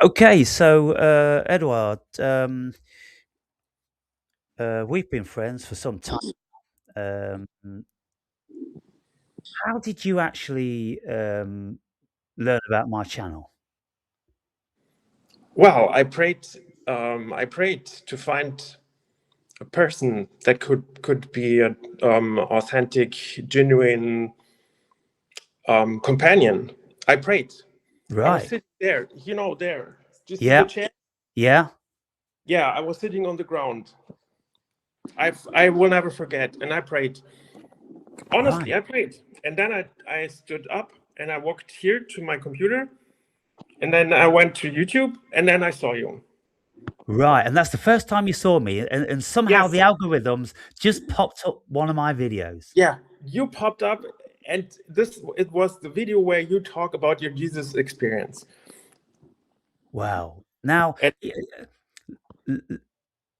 Okay, so Edward, we've been friends for some time. Um, how did you actually learn about my channel? Well, I prayed to find a person that could be a authentic, genuine companion. I prayed. I was Right. sitting there, there. Do you see the Yeah. chair? Yeah. Yeah, I was sitting on the ground. I will never forget, and I prayed. Honestly, Right. I prayed, and then I stood up and I walked here to my computer, and then I went to YouTube, and then I saw you. Right. And that's the first time you saw me, and somehow the Yes, algorithms just popped up one of my videos. yeah, you popped up, and this it was the video where you talk about your Jesus experience. Wow. Now, And l- l-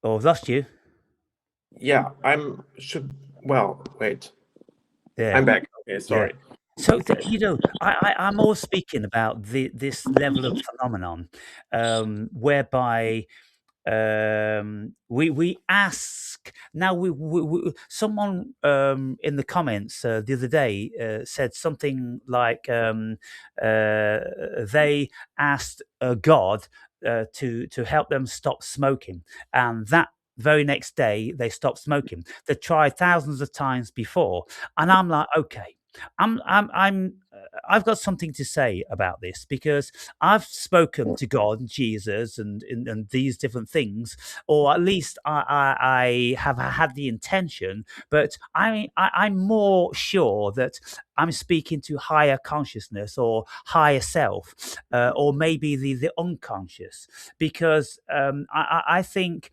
oh, I've lost you. yeah, I'm should well wait. Yeah. I'm back. Okay, Yeah. sorry. So, I'm always speaking about this level of phenomenon, whereby we ask now. Someone in the comments the other day said something like they asked God to help them stop smoking, and that very next day they stopped smoking. They tried thousands of times before, and I'm like, okay. I've got something to say about this because I've spoken to God and Jesus and these different things, or at least I have had the intention. But I'm more sure that I'm speaking to higher consciousness or higher self, or maybe the unconscious, because I think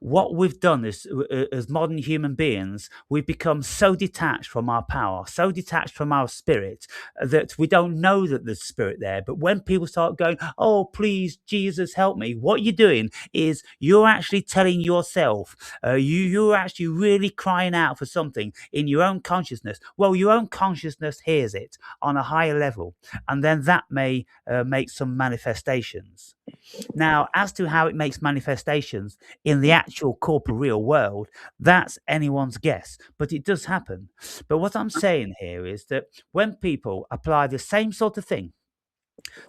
what we've done is, as modern human beings, we've become so detached from our power, so detached from our spirit, that we don't know that there's spirit there. But when people start going, "Oh, please, Jesus, help me," what you're doing is you're actually telling yourself, you're actually really crying out for something in your own consciousness. Well, your own consciousness hears it on a higher level, and then that may make some manifestations. Now, as to how it makes manifestations in the actual corporeal world, that's anyone's guess, but it does happen. But what I'm saying here is that when people apply the same sort of thing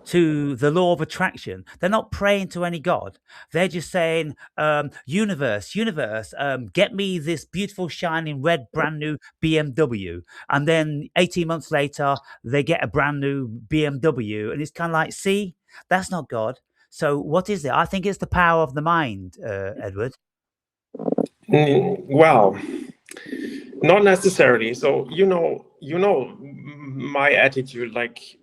to the law of attraction, they're not praying to any god. They're just saying, universe, universe, get me this beautiful, shining, red, brand new BMW. And then 18 months later, they get a brand new BMW. And it's kind of like, see, that's not God. So what is it? I think it's the power of the mind, Edward. Well, not necessarily. So my attitude. Like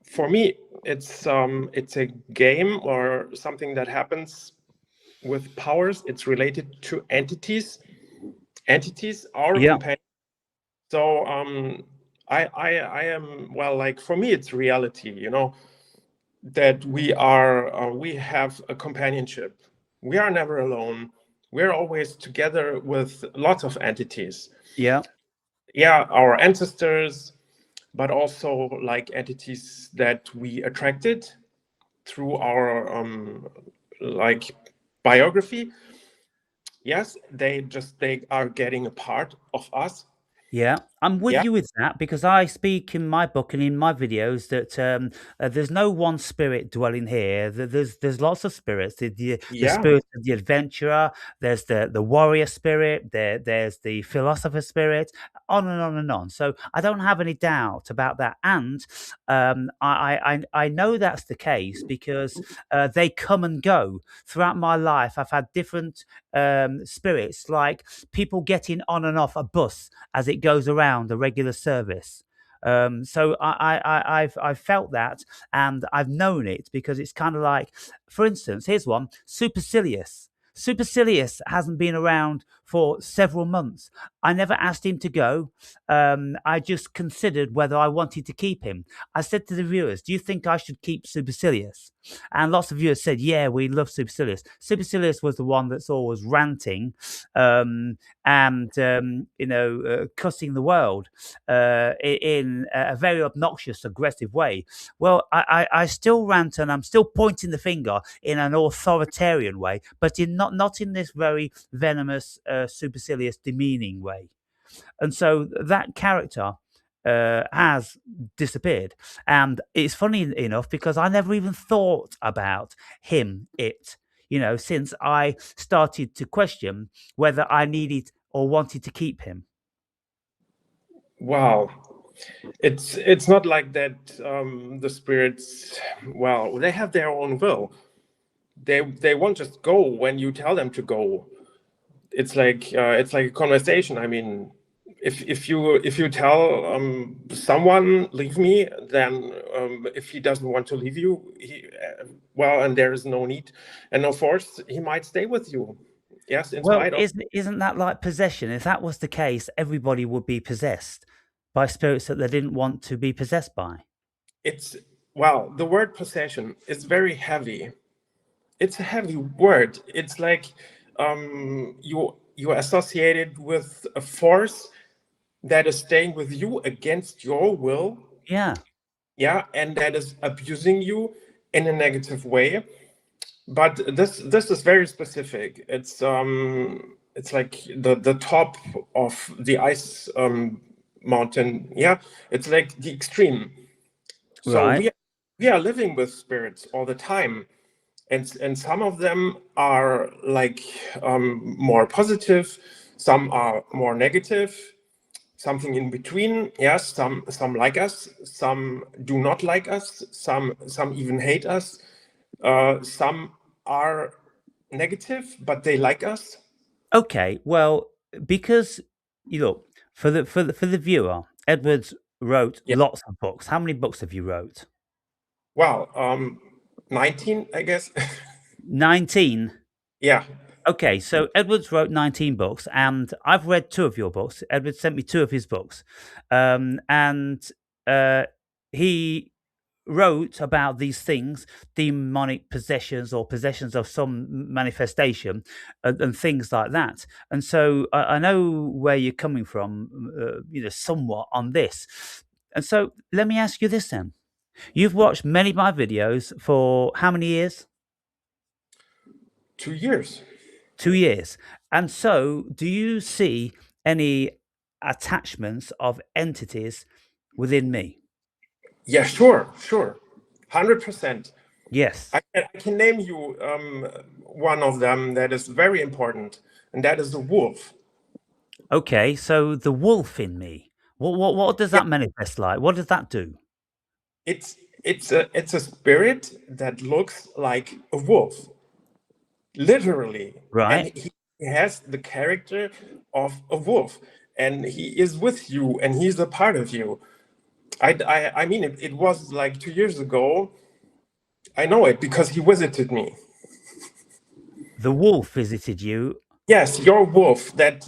for me, it's a game or something that happens with powers. It's related to entities. Entities are Yeah. companions. So I am, well, like for me it's reality, that we have a companionship. We are never alone. We're always together with lots of entities. Yeah. Yeah, our ancestors, but also like entities that we attracted through our like biography. Yes, they are getting a part of us. Yeah, I'm with Yeah, you with that because I speak in my book and in my videos that there's no one spirit dwelling here. There's lots of spirits. The yeah. spirit of the adventurer. There's the warrior spirit. There's the philosopher spirit. On and on and on. So I don't have any doubt about that. And I know that's the case because they come and go throughout my life. I've had different spirits, like people getting on and off a bus as it goes around a regular service. So I've felt that and I've known it because it's kind of like, for instance, here's one: Supercilious. Supercilious hasn't been around for several months. I never asked him to go. I just considered whether I wanted to keep him. I said to the viewers, "Do you think I should keep Supercilious?" And lots of viewers said, "Yeah, we love Supercilious." Supercilious was the one that's always ranting, and cussing the world in a very obnoxious, aggressive way. Well, I still rant, and I'm still pointing the finger in an authoritarian way, but in not in this very venomous, supercilious, demeaning way. And so that character has disappeared. And it's funny enough because I never even thought about since I started to question whether I needed or wanted to keep him. Wow. It's not like that. The spirits, well, they have their own will. They won't just go when you tell them to go. It's like a conversation. I mean, if you tell someone leave me, then if he doesn't want to leave you, and there is no need and no force, he might stay with you. Yes, in Well, spite of. isn't that like possession? If that was the case, everybody would be possessed by spirits that they didn't want to be possessed by. The word possession is very heavy. It's a heavy word. It's like you associate it with a force that is staying with you against your will. Yeah. Yeah, and that is abusing you in a negative way. But this is very specific. It's like the top of the ice mountain. Yeah, it's like the extreme. So Right. we are living with spirits all the time, and some of them are like more positive, some are more negative, something in between. Yes, some like us, some do not like us, some even hate us. Some are negative, but they like us. Okay. Well, because for the viewer, Edwards wrote Yeah. lots of books. How many books have you wrote? Well, 19, I guess. 19. Yeah. Okay, so Edwards wrote 19 books, and I've read 2 of your books. Edwards sent me 2 of his books. And he wrote about these things, demonic possessions or possessions of some manifestation, and things like that. And so I know where you're coming from, somewhat on this. And so let me ask you this then. You've watched many of my videos for how many years? 2 years. 2 years. And so do you see any attachments of entities within me? Yeah, sure. 100%. Yes. I can name you one of them that is very important, and that is the wolf. Okay, so the wolf in me. What does Yeah, that manifest like? What does that do? it's a spirit that looks like a wolf, literally, and Right? he has the character of a wolf, and he is with you, and he's a part of you. I mean, it was like 2 years ago. I know it because he visited me. The wolf visited you. Yes, your wolf that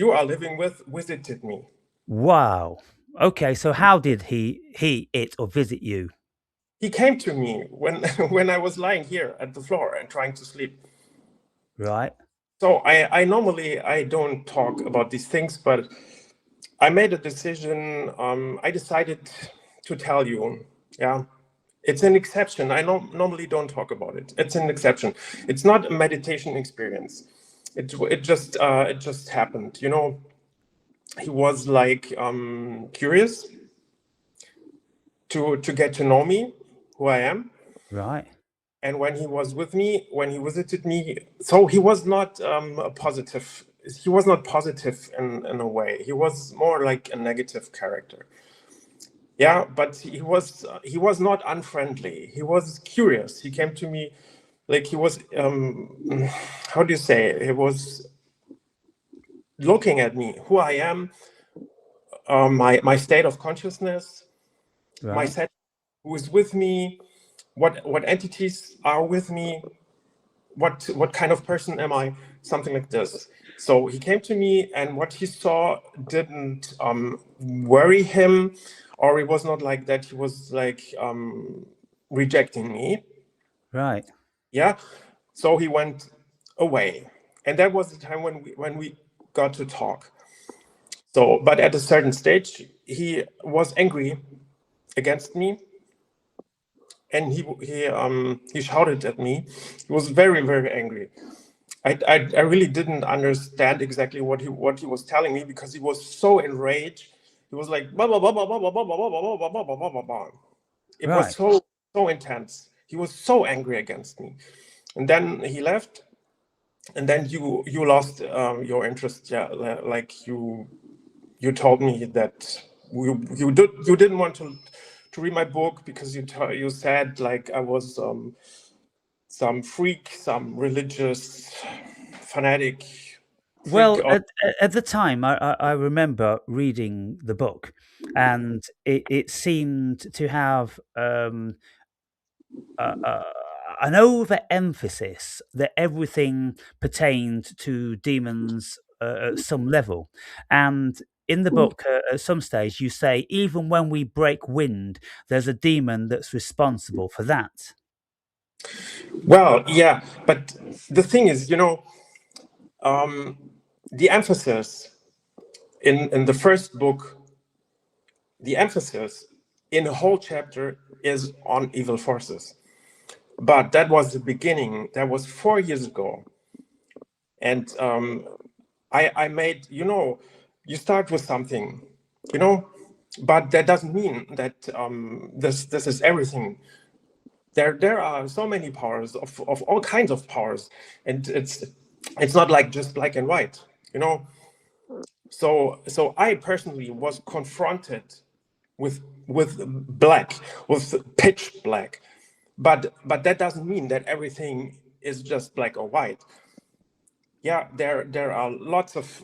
you are living with visited me. Wow. Okay, so how did it or visit you? He came to me when when I was lying here at the floor and trying to sleep. Right? So I normally I don't talk about these things, but I made a decision. I decided to tell you. Yeah, it's an exception. I normally don't talk about it. It's an exception. It's not a meditation experience. It just happened. You know, he was like curious to get to know me, who I am. Right. And when he was with me, when he visited me, so he was not a positive. He was not positive in a way. He was more like a negative character. Yeah, but he was not unfriendly. He was curious. He came to me like he was how do you say? He was looking at me, who I am, my state of consciousness, my Right. set, who is with me, what entities are with me, what kind of person am I? Something like this. So he came to me, and what he saw didn't worry him, or it was not like that. He was like rejecting me. Right. Yeah. So he went away, and that was the time when we got to talk. So, but at a certain stage, he was angry against me, and he shouted at me. He was very, very angry. I really didn't understand exactly what he was telling me, because he was so enraged. He was like blah, blah, blah, blah, blah, blah, blah, blah, blah, blah, blah, blah, blah, blah, blah. It was Right. so intense. He was so angry against me, and then he left, and then you lost your interest. Yeah, like you told me that you didn't want to read my book, because you said like I was some freak, some religious fanatic freak. Well, at the time, I remember reading the book, and it seemed to have an overemphasis that everything pertained to demons at some level. And in the book, at some stage, you say, even when we break wind, there's a demon that's responsible for that. Well, yeah, but the thing is, the emphasis in the first book, the emphasis in a whole chapter is on evil forces. But that was the beginning. That was 4 years ago, and I made, you start with something, but that doesn't mean that this is everything. There are so many powers of all kinds of powers, and it's not like just black and white, So I personally was confronted with black, with pitch black, but that doesn't mean that everything is just black or white. Yeah, there are lots of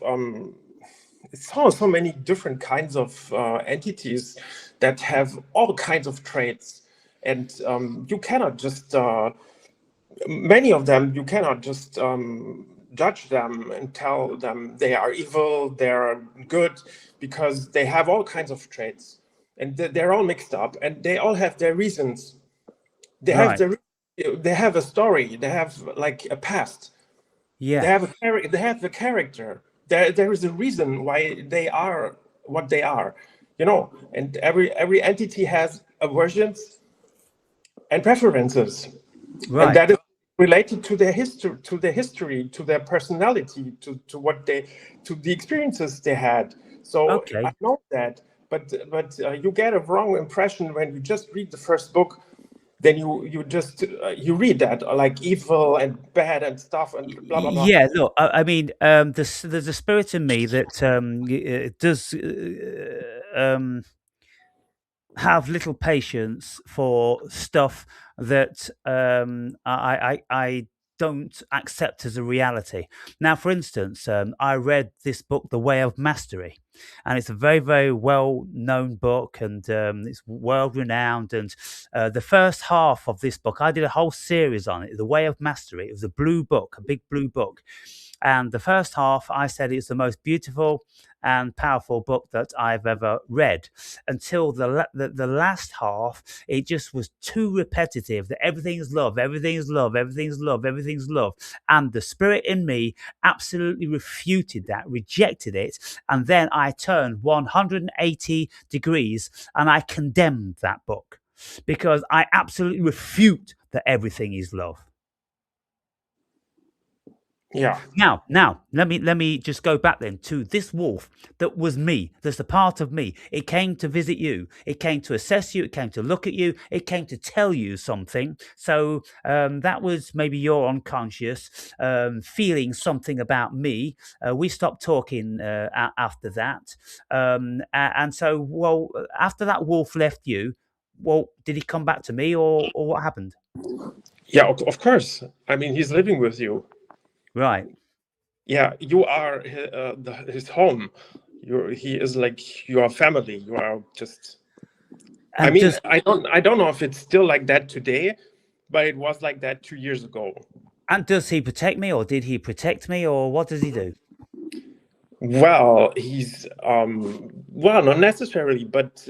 so many different kinds of entities that have all kinds of traits, and you cannot just many of them you cannot just judge them and tell them they are evil, they are good, because they have all kinds of traits, and they're all mixed up, and they all have their reasons. They have Right. they have a story, they have like a past, they Yeah. have they have the character. There is a reason why they are what they are, and every entity has aversions and preferences, and Right. that is related to their history, to their personality, to what they, to the experiences they had. So I Okay. know that, but you get a wrong impression when you just read the first book. Then you just you read that like evil and bad and stuff and blah blah blah. Yeah, look, I mean, there's a spirit in me that does have little patience for stuff that I don't accept as a reality. Now, for instance, I read this book, The Way of Mastery, and it's a very, very well known book, and it's world renowned. And the first half of this book, I did a whole series on it, The Way of Mastery. It was a blue book, a big blue book. And the first half, I said it's the most beautiful and powerful book that I've ever read, until the last half. It just was too repetitive, that everything's love, everything's love, everything's love, everything's love. And the spirit in me absolutely refuted that, rejected it. And then I turned 180 degrees and I condemned that book, because I absolutely refute that everything is love. Yeah. Now, let me just go back then to this wolf that was me. That's a part of me. It came to visit you. It came to assess you. It came to look at you. It came to tell you something. So that was maybe your unconscious feeling something about me. We stopped talking after that, and so well, after that wolf left you, well, did he come back to me, or what happened? Yeah, of course. I mean, he's living with you. Right. Yeah, you are his home. He is like your family. You are just. I And mean, does I don't know if it's still like that today, but it was like that 2 years ago. And does he protect me, or did he protect me, or what does he do? Well, he's well, not necessarily, but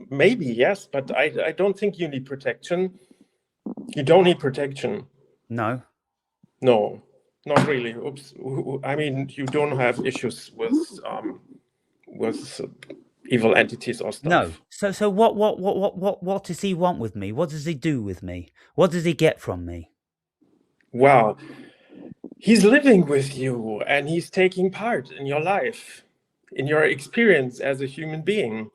maybe yes. But I don't think you need protection. You don't need protection. No. No, not really. Oops. I mean, you don't have issues with evil entities or No. stuff. So what does he want with me? What does he do with me? What does he get from me? Well, he's living with you and he's taking part in your life, in your experience as a human being,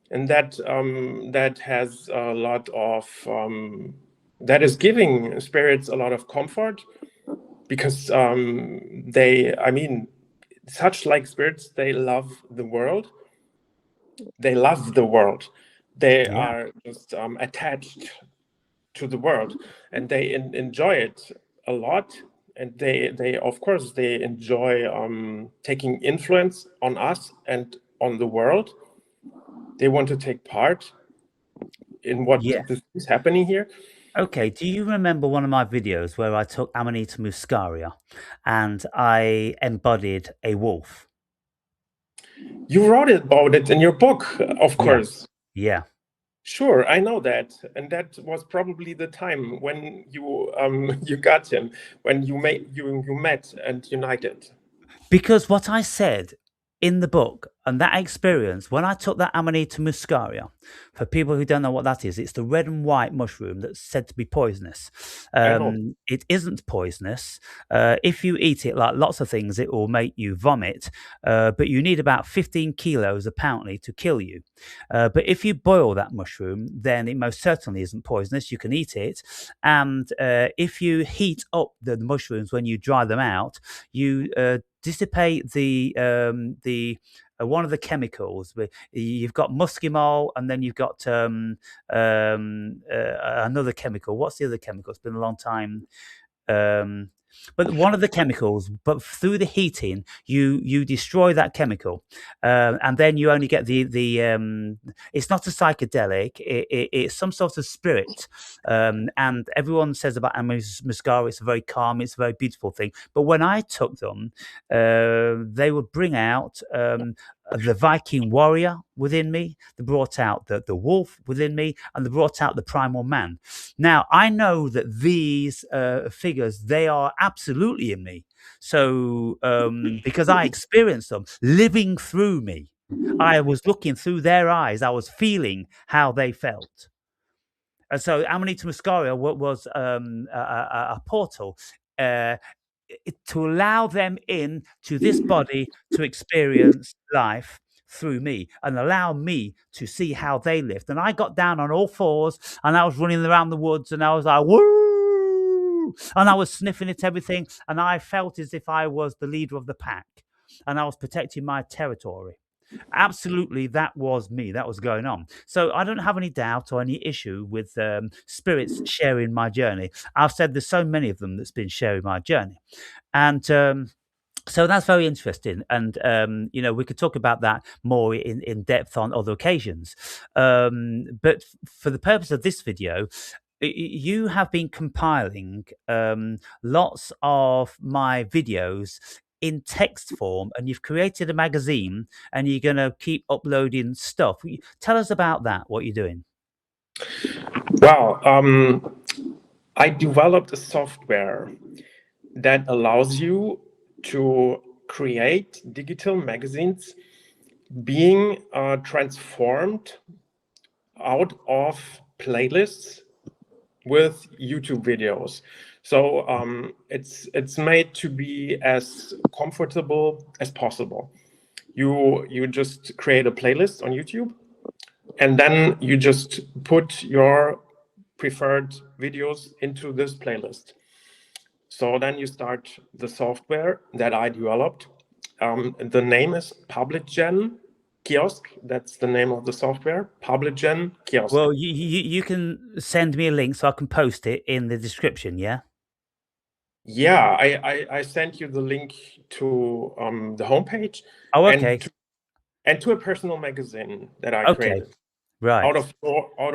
and that has a lot of that is giving spirits a lot of comfort because they, I mean, such like spirits, they love the world. They love the world. They Yeah. are just attached to the world, and they enjoy it a lot. And they of course they enjoy taking influence on us and on the world. They want to take part in what Yeah. is happening here. Okay. Do you remember one of my videos where I took Amanita muscaria and I embodied a wolf? You wrote about it in your book, of Yeah. course. Yeah. Sure, I know that, and that was probably the time when you you got him, when you met and united. Because what I said in the book and that experience, when I took that Amanita muscaria, for people who don't know what that is, it's the red and white mushroom that's said to be poisonous. I know. It isn't poisonous. If you eat it, like lots of things, it will make you vomit, but you need about 15 kilos apparently to kill you. But if you boil that mushroom, then it most certainly isn't poisonous. You can eat it. And if you heat up the mushrooms when you dry them out, you dissipate the one of the chemicals. You've got muscimol, and then you've got another chemical. What's the other chemical? It's been a long time. Um, but one of the chemicals, but through the heating, you destroy that chemical, and then you only get the. It's not a psychedelic; it's some sort of spirit, and everyone says about Muscara, it's a very calm, it's a very beautiful thing. But when I took them, they would bring out the Viking warrior within me. They brought out the wolf within me, and they brought out the primal man. Now I know that these figures, they are absolutely in me. So because I experienced them living through me, I was looking through their eyes. I was feeling how they felt. And so Amanita muscaria was a portal uh, to allow them in to this body to experience life through me and allow me to see how they lived. And I got down on all fours and I was running around the woods and I was like, woo! And I was sniffing at everything. And I felt as if I was the leader of the pack and I was protecting my territory. Absolutely, that was me. That was going on. So I don't have any doubt or any issue with spirits sharing my journey. I've said there's so many of them that's been sharing my journey, and so that's very interesting. And we could talk about that more in depth on other occasions. But for the purpose of this video, you have been compiling lots of my videos in text form, and you've created a magazine, and you're going to keep uploading stuff. Tell us about that, what you're doing. Well, I developed a software that allows you to create digital magazines being transformed out of playlists with YouTube videos. So it's made to be as comfortable as possible. You just create a playlist on YouTube, and then you just put your preferred videos into this playlist. So then you start the software that I developed. The name is PublicGen Kiosk. That's the name of the software, PublicGen Kiosk. Well, you can send me a link so I can post it in the description, yeah? Yeah, I sent you the link to the homepage Oh, and okay. to a personal magazine that I Okay. created Right. out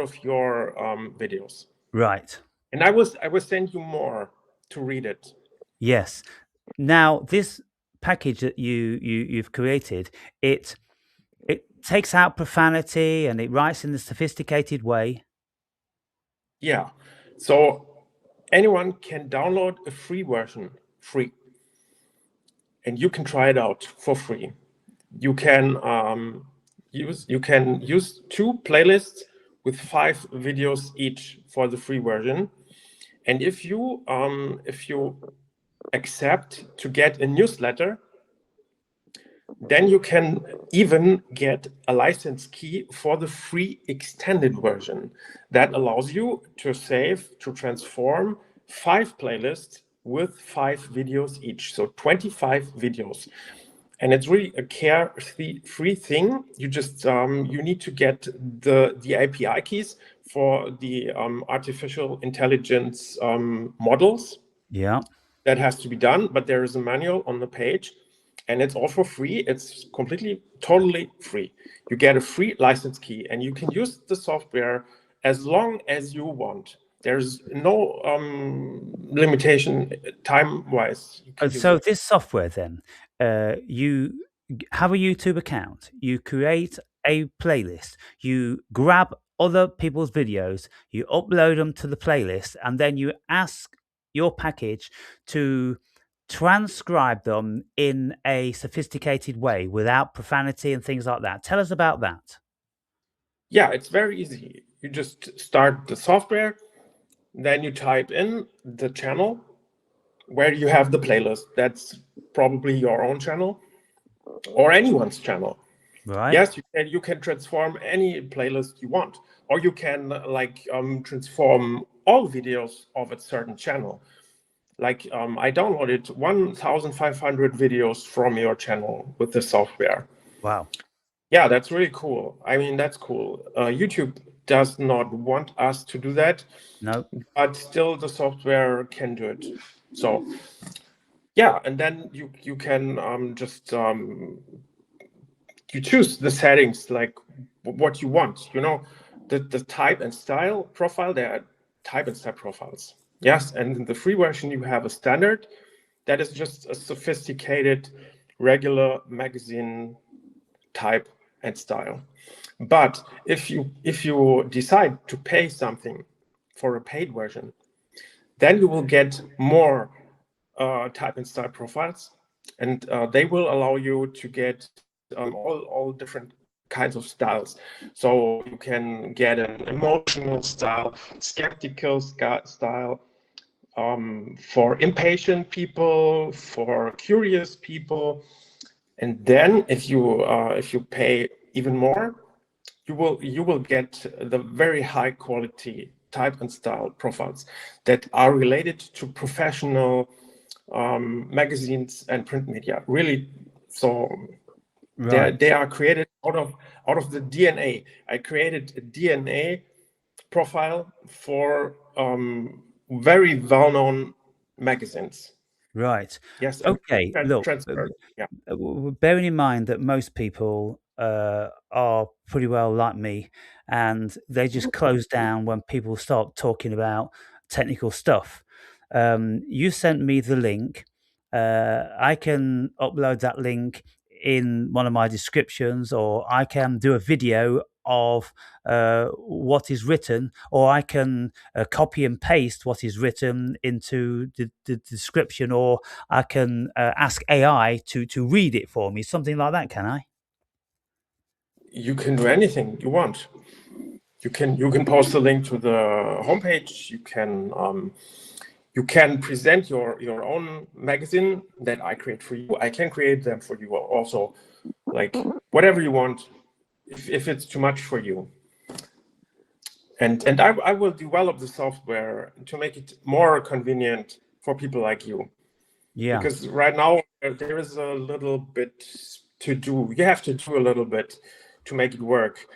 of your videos. Right. And I will send you more. to read it. Yes. Now, this package that you've created, it takes out profanity and it writes in a sophisticated way. Yeah. So anyone can download a free version, free, and you can try it out for free. You can use 2 playlists with 5 videos each for the free version. And if you accept to get a newsletter, then you can even get a license key for the free extended version that allows you to transform 5 playlists with 5 videos each, so 25 videos. And it's really a carefree thing. You just you need to get the API keys for the artificial intelligence models. Yeah. That has to be done, but there is a manual on the page, and it's all for free. It's totally free. You get a free license key, and you can use the software as long as you want. There's no limitation time-wise. So this software, then, you have a YouTube account, you create a playlist, you grab other people's videos, you upload them to the playlist, and then you ask your package to transcribe them in a sophisticated way without profanity and things like that. Tell us about that. Yeah, it's very easy. You just start the software, then you type in the channel where you have the playlist. That's probably your own channel or anyone's channel. Right. Yes, you can transform any playlist you want, or you can transform all videos of a certain channel. Like I downloaded 1,500 videos from your channel with the software. Wow. Yeah, that's really cool. I mean, that's cool. YouTube does not want us to do that. No. But still the software can do it. So yeah, and then you can just you choose the settings, like what you want, the type and style profile. There are type and style profiles. Yes, and in the free version you have a standard that is just a sophisticated regular magazine type and style. But if you decide to pay something for a paid version, then you will get more type and style profiles, and they will allow you to get all different kinds of styles. So you can get an emotional style, skeptical style, for impatient people, for curious people, and then if you pay even more, you will get the very high quality type and style profiles that are related to professional magazines and print media. Really, so right. They are created out of the DNA. I created a DNA profile for very well-known magazines. Right. Yes. Okay. Look, yeah. Bearing in mind that most people are pretty well like me, and they just close down when people start talking about technical stuff. You sent me the link. I can upload that link in one of my descriptions, or I can do a video of what is written, or I can copy and paste what is written into the description, or I can ask AI to read it for me, something like that. Can I? You can do anything you want. You can post a link to the homepage. You can present your own magazine that I create for you. I can create them for you also, like whatever you want, if it's too much for you. And I will develop the software to make it more convenient for people like you. Yeah. Because right now there is a little bit to do. You have to do a little bit to make it work.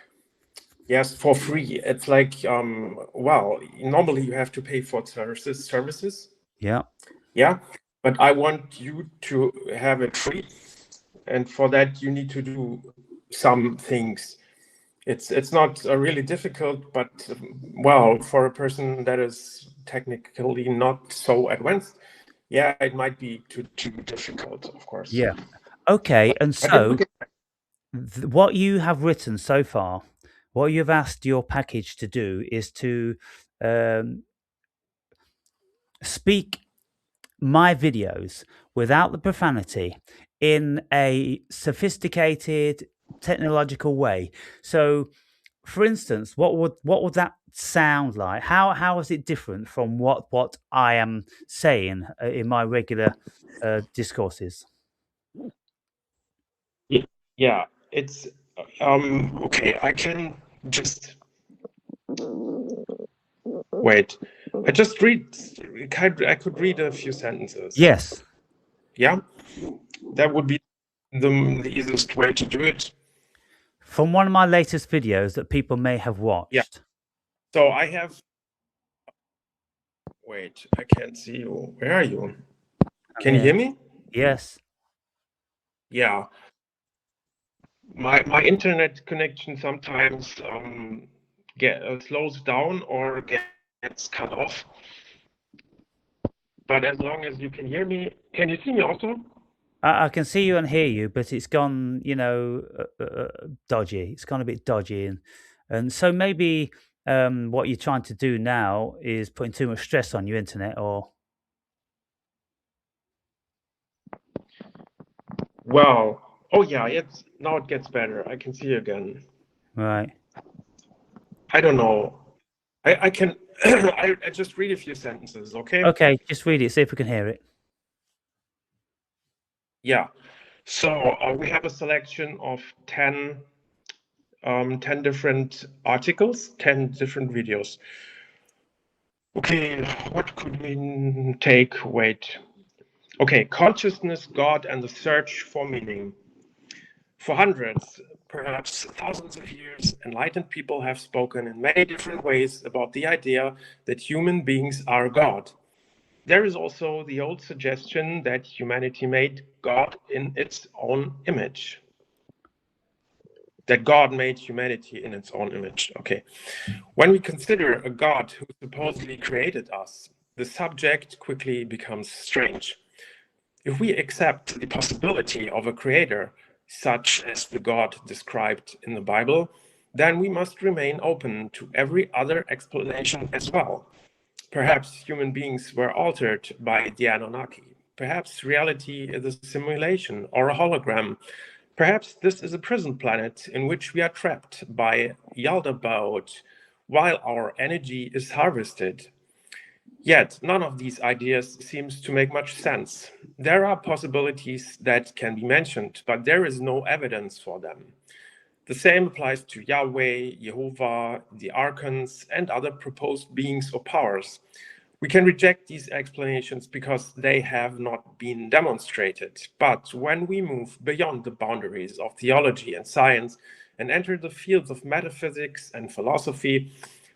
Yes, for free. It's like, well, normally you have to pay for services. Yeah. Yeah, but I want you to have it free, and for that you need to do some things. It's not really difficult, but well, for a person that is technically not so advanced, yeah, it might be too difficult, of course. Yeah. Okay. And But if we so, what you have written so far, what you've asked your package to do is to um, speak my videos without the profanity in a sophisticated technological way. So, for instance, what would that sound like? How is it different from what I am saying in my regular discourses? yeah, it's okay. I can just wait. I just read. I could read a few sentences. Yes. Yeah, that would be the easiest way to do it. From one of my latest videos that people may have Yeah. watched. So I have. Wait, I can't see you. Where are you? Can you hear me? Yes. Yeah. My internet connection sometimes slows down or gets cut off. But as long as you can hear me, can you see me also? I can see you and hear you, but it's gone, dodgy. It's gone a bit dodgy, and so maybe what you're trying to do now is putting too much stress on your internet, or Wow. Oh yeah, now it gets better. I can see you again. right. I don't know. I can I just read a few sentences, okay? Okay, just read it. See if we can hear it. Yeah. So we have a selection of 10 different articles, 10 different videos. Okay, what could we take? Wait. Okay, consciousness, God, and the search for meaning. For hundreds, perhaps thousands of years, enlightened people have spoken in many different ways about the idea that human beings are God. There is also the old suggestion that humanity made God in its own image. That God made humanity in its own image. Okay. When we consider a God who supposedly created us, the subject quickly becomes strange. If we accept the possibility of a creator, such as the God described in the Bible, then we must remain open to every other explanation as well. Perhaps human beings were altered by the Anunnaki. Perhaps reality is a simulation or a hologram. Perhaps this is a prison planet in which we are trapped by Yaldabaoth while our energy is harvested. Yet, none of these ideas seems to make much sense. There are possibilities that can be mentioned, but there is no evidence for them. The same applies to Yahweh, Jehovah, the archons, and other proposed beings or powers. We can reject these explanations because they have not been demonstrated. But when we move beyond the boundaries of theology and science and enter the fields of metaphysics and philosophy,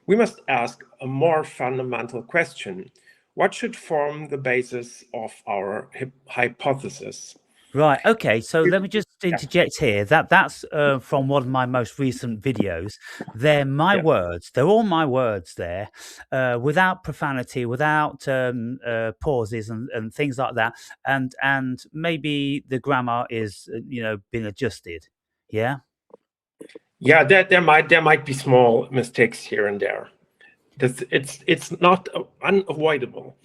we must ask a more fundamental question. What should form the basis of our hypothesis? Right. Okay. So let me just Yeah, interject here. That's from one of my most recent videos. They're my yeah. words. They're all my words there, without profanity, without pauses and things like that. And maybe the grammar is been adjusted. Yeah. Yeah, there might be small mistakes here and there. It's not unavoidable,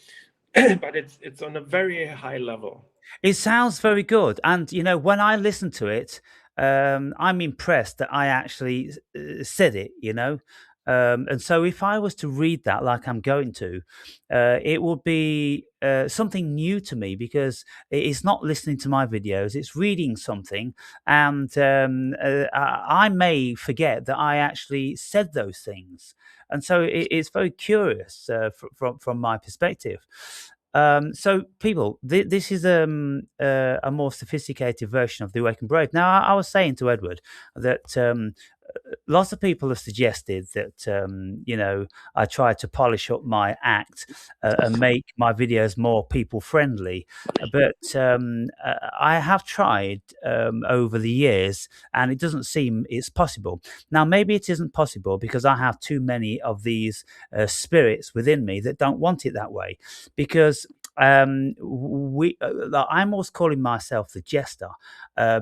but it's on a very high level. It sounds very good, and when I listen to it, I'm impressed that I actually said it. And so if I was to read that like I'm going to, it would be something new to me because it's not listening to my videos; it's reading something, and I may forget that I actually said those things, and so it's very curious from my perspective. So, people, this is a more sophisticated version of the Awakened Brave. Now, I was saying to Edward that lots of people have suggested that I try to polish up my act and make my videos more people friendly, but I have tried over the years, and it doesn't seem it's possible. Now, maybe it isn't possible because I have too many of these spirits within me that don't want it that way, because I'm always calling myself the jester,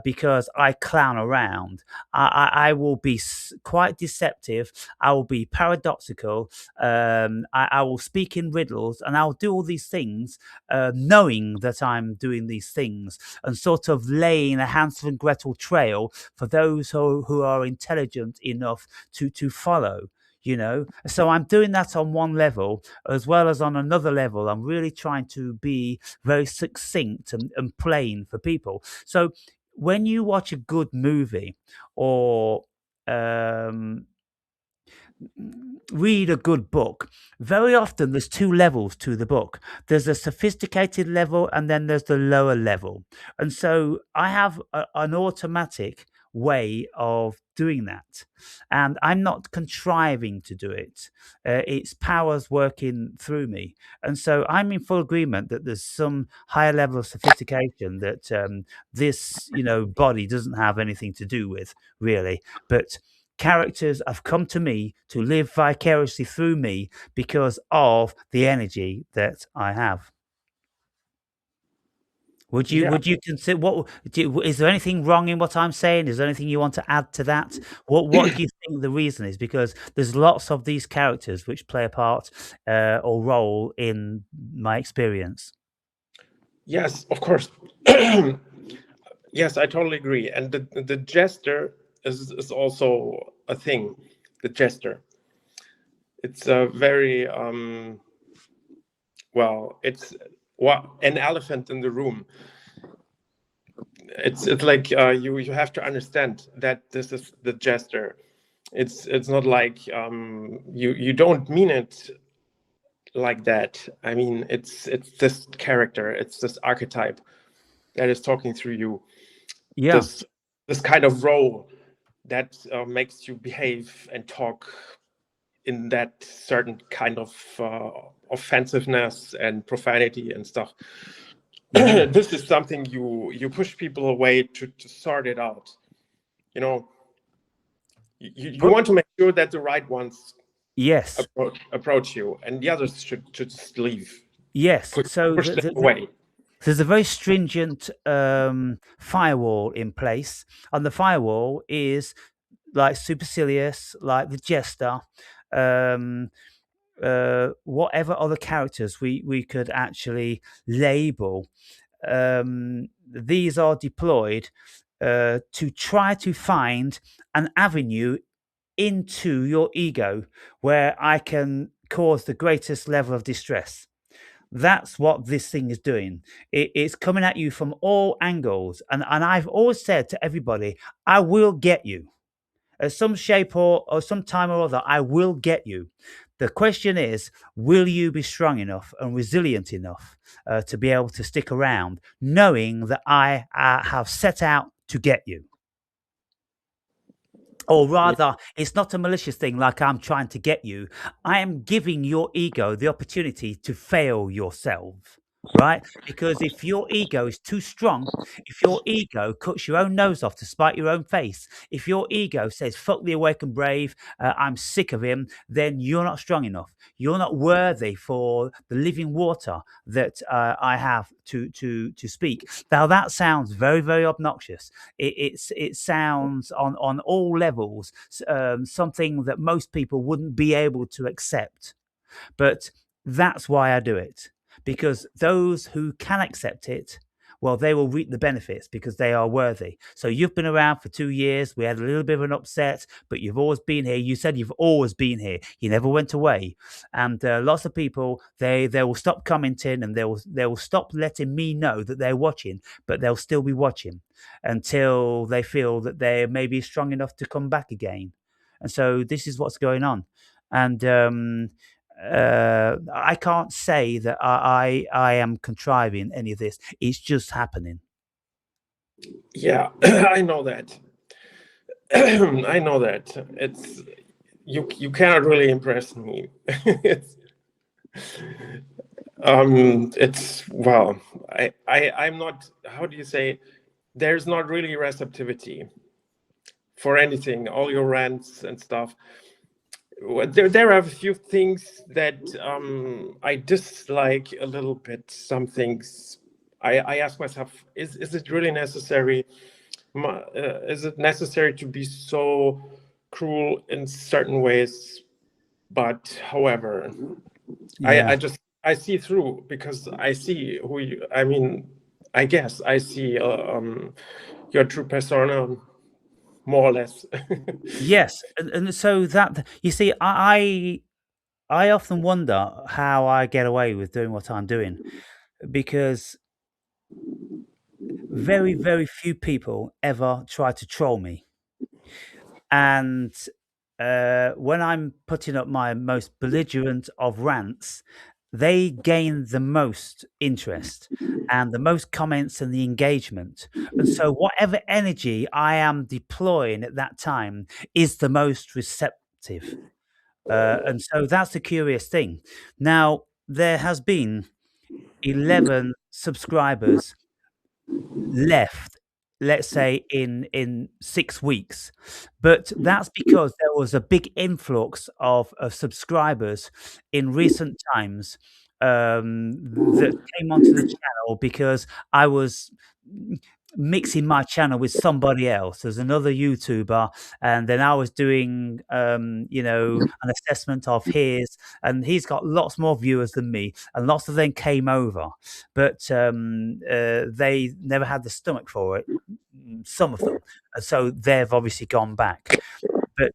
because I clown around. I will be quite deceptive. I will be paradoxical. I will speak in riddles, and I'll do all these things, knowing that I'm doing these things, and sort of laying a Hansel and Gretel trail for those who are intelligent enough to follow. So I'm doing that on one level as well as on another level. I'm really trying to be very succinct and plain for people. So when you watch a good movie, or um, read a good book, very often there's two levels to the book. There's a sophisticated level, and then there's the lower level. And so I have an automatic way of doing that, and I'm not contriving to do it. It's powers working through me, and so I'm in full agreement that there's some higher level of sophistication that this body doesn't have anything to do with, really. But characters have come to me to live vicariously through me because of the energy that I have. Would you Yeah. would you consider is there anything wrong in what I'm saying? Is there anything you want to add to that? What do you think the reason is? Because there's lots of these characters which play a part or role in my experience. Yes, of course. Yes, I totally agree. And the jester is also a thing. The jester. It's a very it's an elephant in the room. It's like you have to understand that this is the jester. It's not like you don't mean it like that. I mean, it's this character, it's this archetype that is talking through you. Yeah. This kind of role that makes you behave and talk in that certain kind of offensiveness and profanity and stuff. This is something you push people away to sort it out. You want to make sure that the right ones Yes. approach you, and the others should just leave. Yes. So Push them away. there's a very stringent firewall in place, and the firewall is like supercilious, like the jester, um, whatever other characters we could actually label. These are deployed to try to find an avenue into your ego where I can cause the greatest level of distress. That's what this thing is doing. It's coming at you from all angles. And I've always said to everybody, I will get you. At some shape or some time or other, I will get you. The question is, will you be strong enough and resilient enough to be able to stick around, knowing that I have set out to get you? Or rather, it's not a malicious thing like I'm trying to get you. I am giving your ego the opportunity to fail yourself, right? Because if your ego is too strong, if your ego cuts your own nose off to spite your own face, if your ego says, fuck the awakened brave, I'm sick of him, then you're not strong enough. You're not worthy for the living water that I have to speak. Now, that sounds very, very obnoxious. It sounds on all levels something that most people wouldn't be able to accept. But that's why I do it, because those who can accept it, well, they will reap the benefits because they are worthy. So you've been around for 2 years. We had a little bit of an upset, but you've always been here. You said you've always been here. You never went away. And lots of people, they will stop commenting, and they will stop letting me know that they're watching, but they'll still be watching until they feel that they're maybe strong enough to come back again. And so this is what's going on. And I can't say that I am contriving any of this. It's just happening. Yeah, I know that. I know that it's you cannot really impress me. It's well, I'm not. How do you say? There's not really receptivity for anything. All your rants and stuff. There are a few things that I dislike a little bit. Some things I ask myself: Is it really necessary? Is it necessary to be so cruel in certain ways? But however, Yeah. I see through because I see who you. I mean, I guess I see your true persona more or less. Yes, and so that you see, I often wonder how I get away with doing what I'm doing because very, very few people ever try to troll me. And when I'm putting up my most belligerent of rants, they gain the most interest and the most comments and the engagement. And so, whatever energy I am deploying at that time is the most receptive. And so that's the curious thing. Now, there has been 11 subscribers left, let's say in 6 weeks, but that's because there was a big influx of subscribers in recent times, that came onto the channel because I was m mixing my channel with somebody else. There's another YouTuber, and then I was doing, an assessment of his, and he's got lots more viewers than me, and lots of them came over, but they never had the stomach for it. Some of them, and so they've obviously gone back. But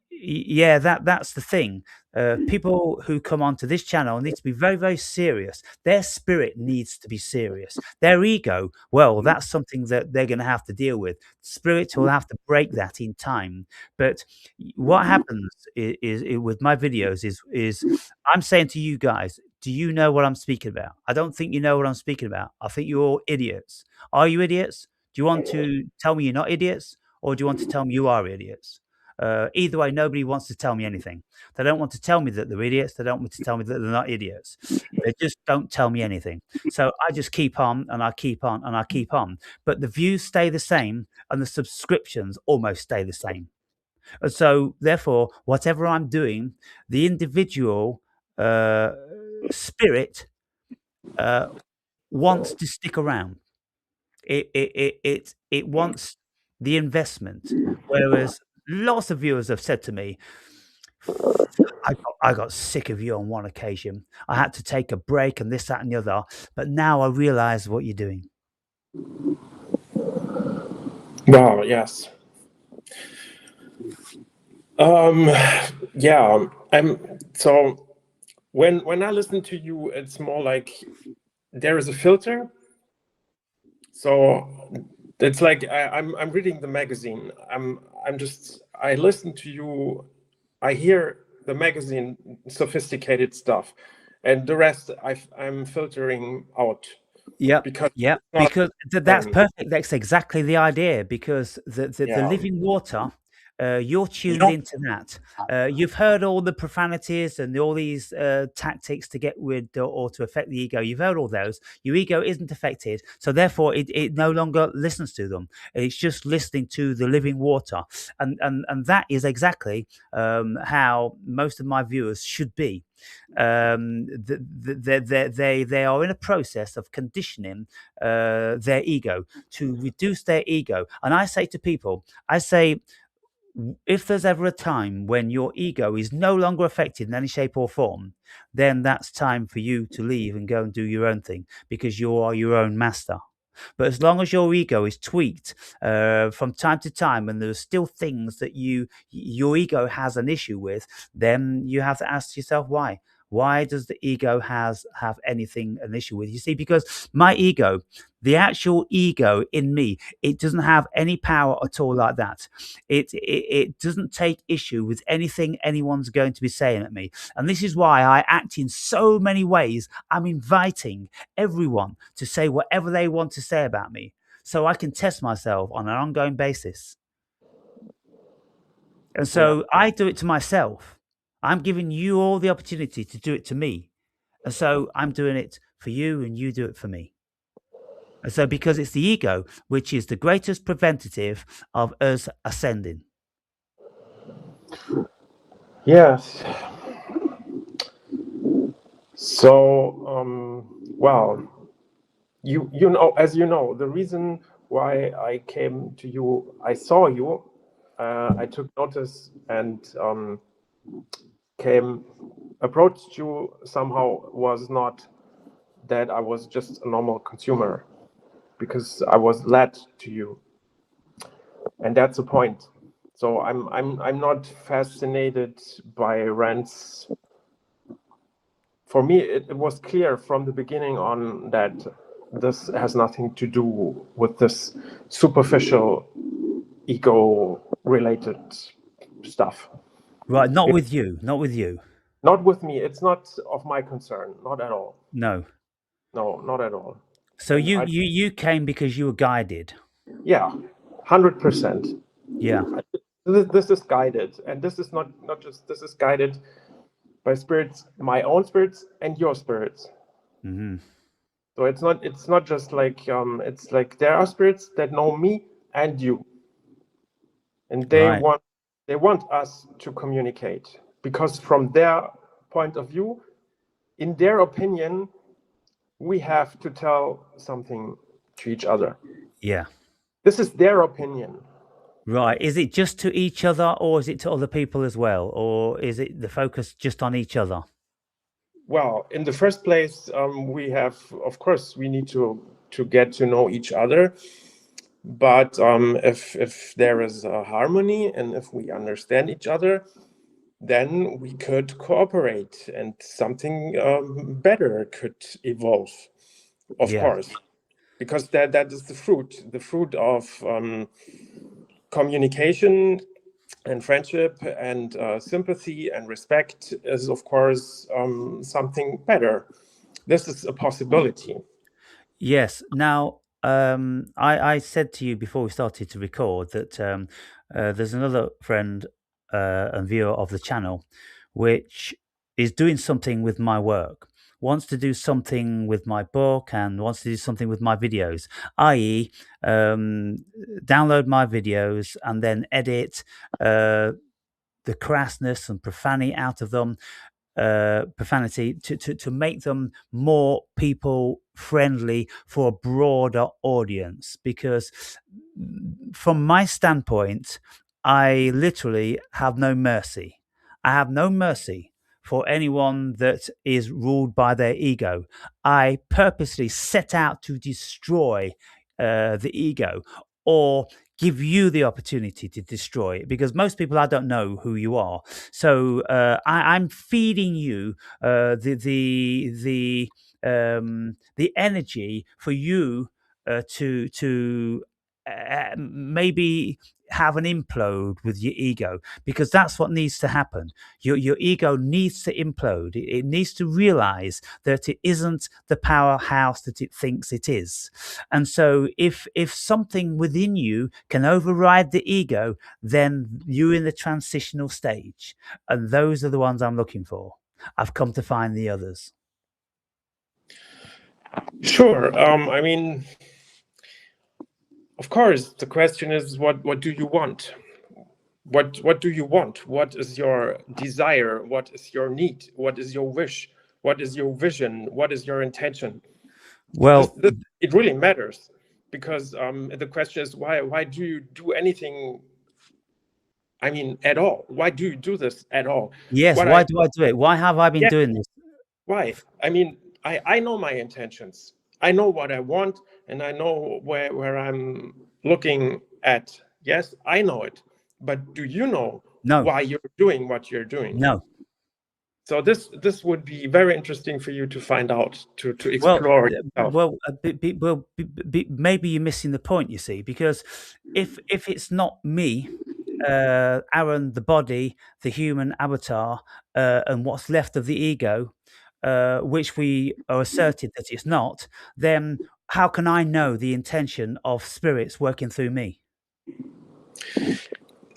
yeah, that's the thing. People who come onto this channel need to be very, very serious. Their spirit needs to be serious. Their ego, well, that's something that they're going to have to deal with. Spirit will have to break that in time. But what happens with my videos is I'm saying to you guys, do you know what I'm speaking about? I don't think you know what I'm speaking about. I think you're all idiots. Are you idiots? Do you want to tell me you're not idiots, or do you want to tell me you are idiots? Either way, nobody wants to tell me anything. They don't want to tell me that they're idiots. They don't want to tell me that they're not idiots. They just don't tell me anything. So I just keep on and I keep on and I keep on. But the views stay the same and the subscriptions almost stay the same. And so, therefore, whatever I'm doing, the individual uh, spirit uh, wants to stick around. It wants the investment, whereas lots of viewers have said to me, I got sick of you on one occasion. I had to take a break and this, that, and the other, but now I realize what you're doing." Wow. Yes. Um. Yeah. I'm so when I listen to you, it's more like there is a filter. So it's like I'm reading the magazine. I'm just I listen to you. I hear the magazine sophisticated stuff, and the rest I'm filtering out Yep, because yep, it's not because that's important. perfect. That's exactly the idea, because the Yeah. living water, you're tuned into that. You've heard all the profanities and all these tactics to get rid or to affect the ego. You've heard all those. Your ego isn't affected, so therefore it no longer listens to them. It's just listening to the living water, and that is exactly how most of my viewers should be. They are in a process of conditioning their ego to reduce their ego. And I say to people, I say, if there's ever a time when your ego is no longer affected in any shape or form, then that's time for you to leave and go and do your own thing, because you are your own master. But as long as your ego is tweaked from time to time, and there's still things that your ego has an issue with, then you have to ask yourself why. Why does the ego have anything an issue with? You see, because my ego, the actual ego in me, it doesn't have any power at all like that. It doesn't take issue with anything anyone's going to be saying at me, and this is why I act in so many ways. I'm inviting everyone to say whatever they want to say about me, so I can test myself on an ongoing basis. And Yeah. so I do it to myself. I'm giving you all the opportunity to do it to me. And so I'm doing it for you and you do it for me. And so because it's the ego, which is the greatest preventative of us ascending. Yes. So, well, you know, as you know, the reason why I came to you, I saw you, I took notice and came approached you somehow was not that I was just a normal consumer, because I was led to you, and that's the point. So I'm not fascinated by rents. For me, it was clear from the beginning on that this has nothing to do with this superficial ego related stuff. Right. Not It, with you. Not with you. not with me. It's not of my concern. Not at all. No. No, not at all. So And you came because you were guided. yeah, 100%. Yeah. This is guided, and this is not just this is guided by spirits, my own spirits and your spirits. Hmm. So it's not just like it's like there are spirits that know me and you, and Right. they want us to communicate, because from their point of view, in their opinion, we have to tell something to each other. Yeah. This is their opinion. Right. Is it just to each other or is it to other people as well? Or is it the focus just on each other? Well, in the first place, we have, of course, we need to get to know each other. But if there is a harmony and if we understand each other, then we could cooperate and something better could evolve, of Yeah. course, because that is the fruit of communication and friendship and sympathy and respect is, of course, something better. This is a possibility. Yes. Now, I said to you before we started to record that there's another friend and viewer of the channel which is doing something with my work, wants to do something with my book, and wants to do something with my videos, i.e., download my videos and then edit the crassness and profanity out of them, profanity to make them more people friendly for a broader audience. Because from my standpoint, I literally have no mercy. I have no mercy for anyone that is ruled by their ego. I purposely set out to destroy the ego, or give you the opportunity to destroy it, because most people, I don't know who you are. So I'm feeding you the energy for you to maybe have an implode with your ego, because that's what needs to happen. Your ego needs to implode. It needs to realize that it isn't the powerhouse that it thinks it is. And so if something within you can override the ego, then you're in the transitional stage. And those are the ones I'm looking for. I've come to find the others. Sure. I mean, of course, the question is, what do you want? What do you want? What is your desire? What is your need? What is your wish? What is your vision? What is your intention? Well, This it really matters, because the question is, why do you do anything? I mean, at all? Why do you do this at all? yes, What why I do I do it? Why have I been Yeah, doing this? why? I mean, I know my intentions. I know what I want, and I know where I'm looking at. Yes, I know it. But do you know No, why you're doing what you're doing? no. So this would be very interesting for you to find out, to Well, explore yourself. maybe you're missing the point. You see, because if it's not me, Aaron, the body, the human avatar, and what's left of the ego, which we are asserted that it's not, then how can I know the intention of spirits working through me?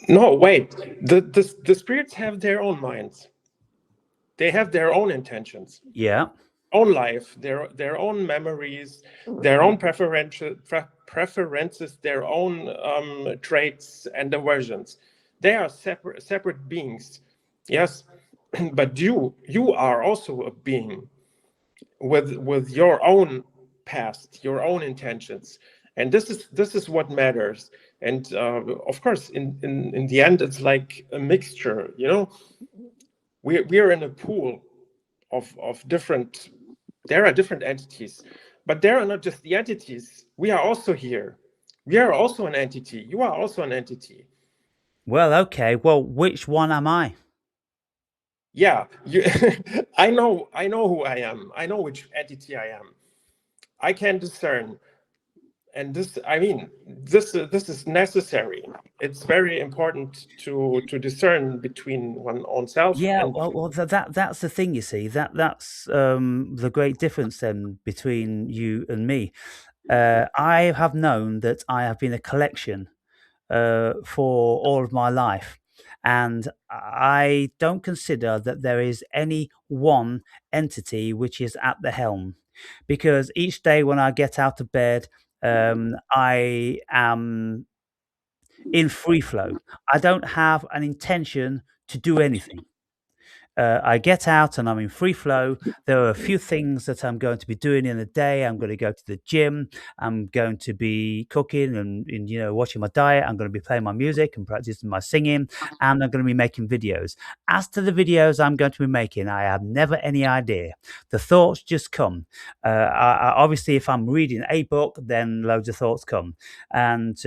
No, wait. The spirits have their own minds. They have their own intentions, Yeah. own life, their own memories, their own preferences, their own traits and aversions. They are separate beings. Yes, but you are also a being with your own past, your own intentions, and this is what matters. And of course, in the end, it's like a mixture. You know, we are in a pool of different. There are different entities, but there are not just the entities. We are also here. We are also an entity. You are also an entity. Well, okay. Well, which one am I? Yeah, you, I know who I am. I know which entity I am. I can discern, and this is necessary. It's very important to discern between one own self Yeah, and well, that's the thing. You see, that's the great difference then between you and me. I have known that I have been a collection for all of my life. And I don't consider that there is any one entity which is at the helm, because each day when I get out of bed, I am in free flow. I don't have an intention to do anything. I get out and I'm in free flow. There are a few things that I'm going to be doing in the day. I'm going to go to the gym. I'm going to be cooking and watching my diet. I'm going to be playing my music and practicing my singing, and I'm going to be making videos. As to the videos I'm going to be making, I have never any idea. The thoughts just come. Obviously, if I'm reading a book, then loads of thoughts come, and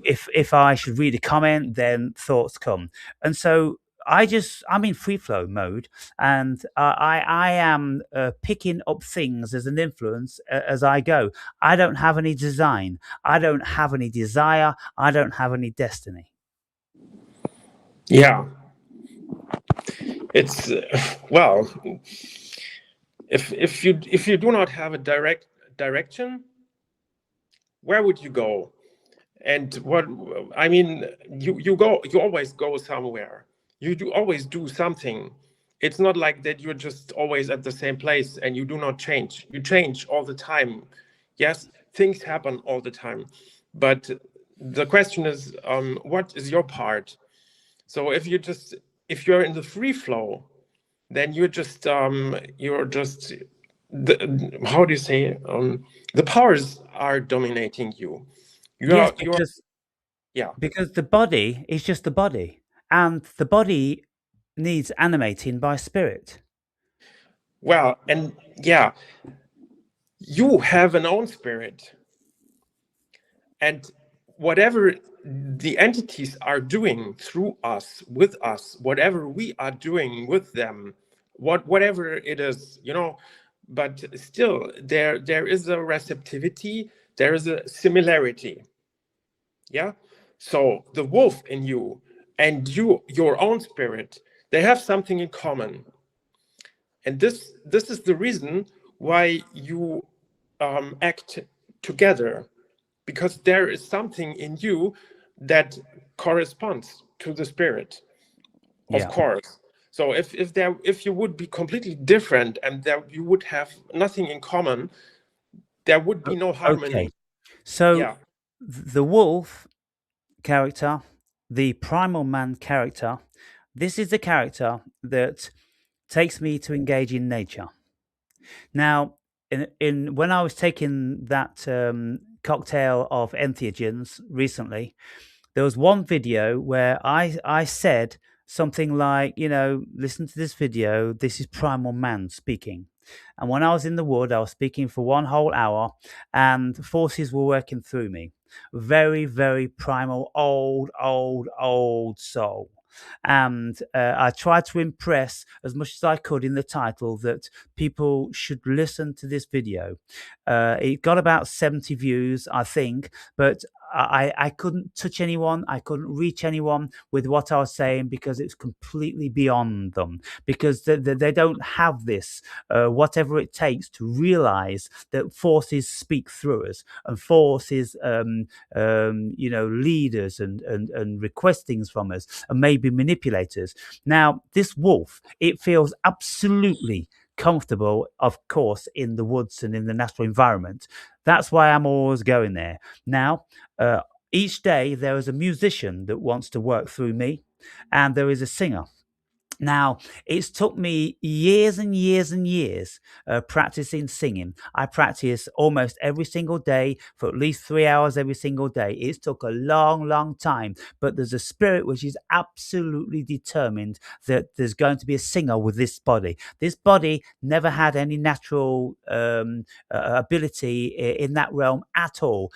if I should read a comment, then thoughts come, and so I'm in free flow mode, and I am picking up things as an influence as I go. I don't have any design. I don't have any desire. I don't have any destiny. yeah, it's well, if you do not have a direct direction, where would you go? And what I mean, you always go somewhere. You do always do something. It's not like that you're just always at the same place and you do not change. You change all the time. Yes, things happen all the time, but the question is, what is your part? So if you're in the free flow, then you're just how do you say, the powers are dominating you. Yes, You're Yeah. because the body is just the body, and the body needs animating by spirit. Well, and yeah, you have an own spirit, and whatever the entities are doing through us, with us, whatever we are doing with them, whatever it is, but still there is a receptivity, there is a similarity. Yeah. So the wolf in you and your own spirit, they have something in common. And this is the reason why you act together, because there is something in you that corresponds to the spirit, of Yeah. course. So if you would be completely different and that you would have nothing in common, there would be no Okay. harmony. So Yeah. the wolf character, the primal man character, this is the character that takes me to engage in nature. Now, in when I was taking that cocktail of entheogens recently, there was one video where I said something like, listen to this video. This is primal man speaking. And when I was in the wood, I was speaking for one whole hour, and forces were working through me. Very, very primal, old soul. And I tried to impress as much as I could in the title that people should listen to this video. It got about 70 views, I think, but I couldn't touch anyone. I couldn't reach anyone with what I was saying because it's completely beyond them. Because they don't have this, whatever it takes to realize that forces speak through us, and forces, lead us and request things from us, and maybe manipulate us. Now, this wolf, it feels absolutely comfortable, of course, in the woods and in the natural environment. That's why I'm always going there. Now, uh, each day there is a musician that wants to work through me, and there is a singer. Now, it's took me years and years and years practicing singing. I practice almost every single day for at least 3 hours every single day. It's took a long, long time, but there's a spirit which is absolutely determined that there's going to be a singer with this body. This body never had any natural ability in that realm at all.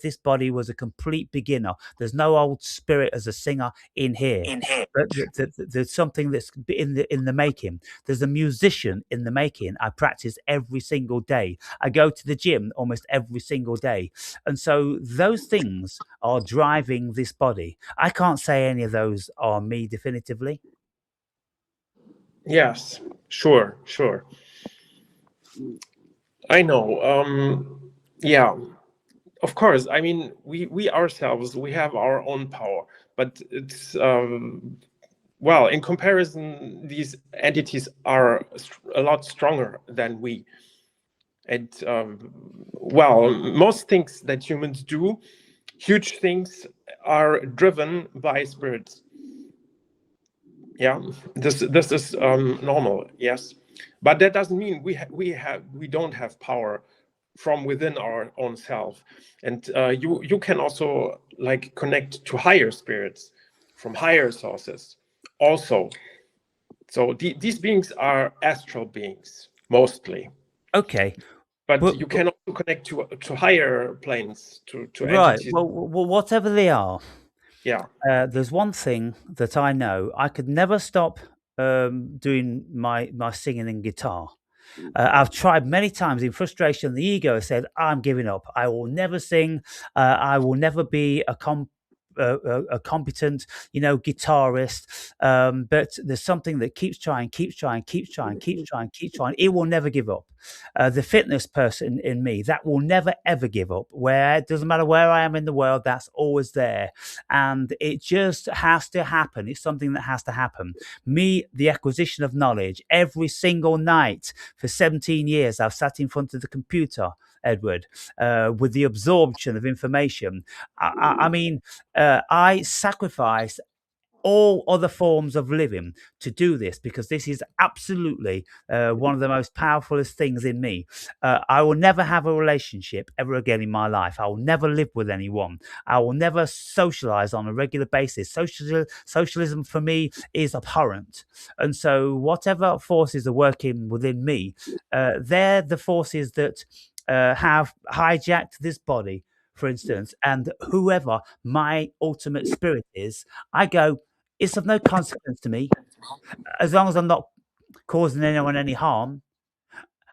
This body was a complete beginner. There's no old spirit as a singer in here, but there's something that's in the making. There's a musician in the making. I practice every single day. I go to the gym almost every single day, and so those things are driving this body. I can't say any of those are me definitively. Yes, sure, sure. I know. Yeah, of course. I mean, we ourselves, we have our own power, but it's well, in comparison, these entities are a lot stronger than we. And well, most things that humans do, huge things, are driven by spirits. Yeah, this is normal. Yes, but that doesn't mean we don't have power from within our own self. And you can also like connect to higher spirits from higher sources also. So these beings are astral beings mostly, Okay, but but, you but can also connect to higher planes, to right. entities. Well, whatever they are, Yeah. there's one thing that I know: I could never stop doing my singing and guitar. I've tried many times in frustration. The ego has said, "I'm giving up. I will never sing. I will never be a competent, guitarist." But there's something that keeps trying, keeps trying, keeps trying, keeps trying, keeps trying. It will never give up. The fitness person in me, that will never ever give up. Where it doesn't matter where I am in the world, that's always there, and it just has to happen. It's something that has to happen. Me, the acquisition of knowledge every single night for 17 years. I've sat in front of the computer, Edward, with the absorption of information. I mean, I sacrifice all other forms of living to do this because this is absolutely one of the most powerfulest things in me. I will never have a relationship ever again in my life. I will never live with anyone. I will never socialize on a regular basis. Socialism for me is abhorrent. And so, whatever forces are working within me, they're the forces that have hijacked this body, for instance, and whoever my ultimate spirit is, I go, it's of no consequence to me as long as I'm not causing anyone any harm.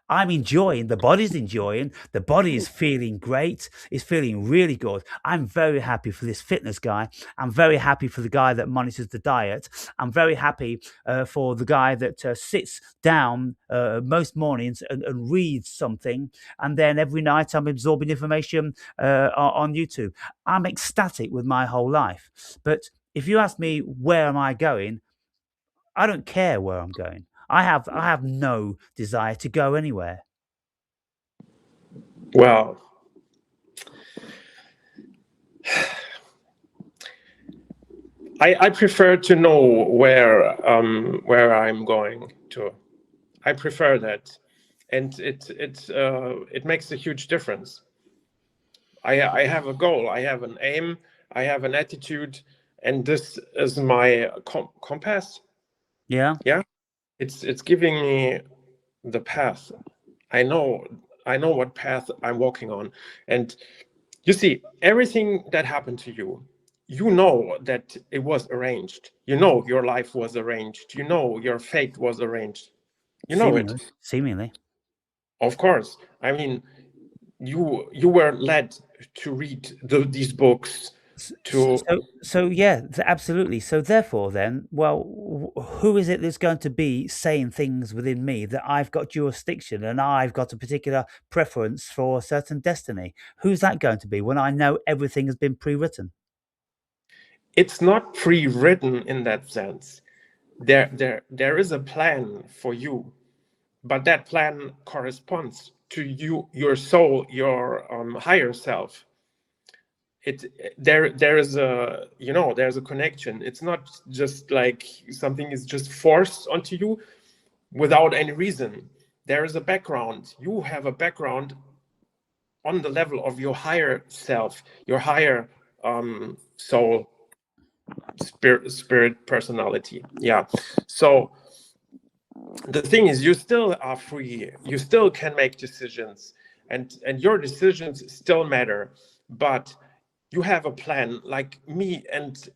I'm enjoying, the body's enjoying, the body is feeling great, it's feeling really good. I'm very happy for this fitness guy. I'm very happy for the guy that monitors the diet. I'm very happy for the guy that sits down most mornings and reads something. And then every night I'm absorbing information on YouTube. I'm ecstatic with my whole life. But if you ask me, where am I going? I don't care where I'm going. I have no desire to go anywhere. Well, I prefer to know where I'm going to. I prefer that, and it makes a huge difference. I have a goal, I have an aim, I have an attitude, and this is my compass. Yeah. Yeah, it's giving me the path. I know I know what path I'm walking on, and you see everything that happened to you. You know that it was arranged. You know your life was arranged. You know your fate was arranged. You know it. Seemingly. Seemingly. Of course. I mean, you were led to read these books to. So yeah, absolutely. So therefore, then, well, who is it that's going to be saying things within me that I've got jurisdiction and I've got a particular preference for a certain destiny? Who's that going to be when I know everything has been pre-written? It's not pre-written in that sense. There is a plan for you, but that plan corresponds to you, your soul, your higher self. There is a, there's a connection. It's not just like something is just forced onto you without any reason. There is a background. You have a background on the level of your higher self, your higher soul, spirit, personality. Yeah. So the thing is, you still are free. You still can make decisions, and your decisions still matter. But you have a plan, like me and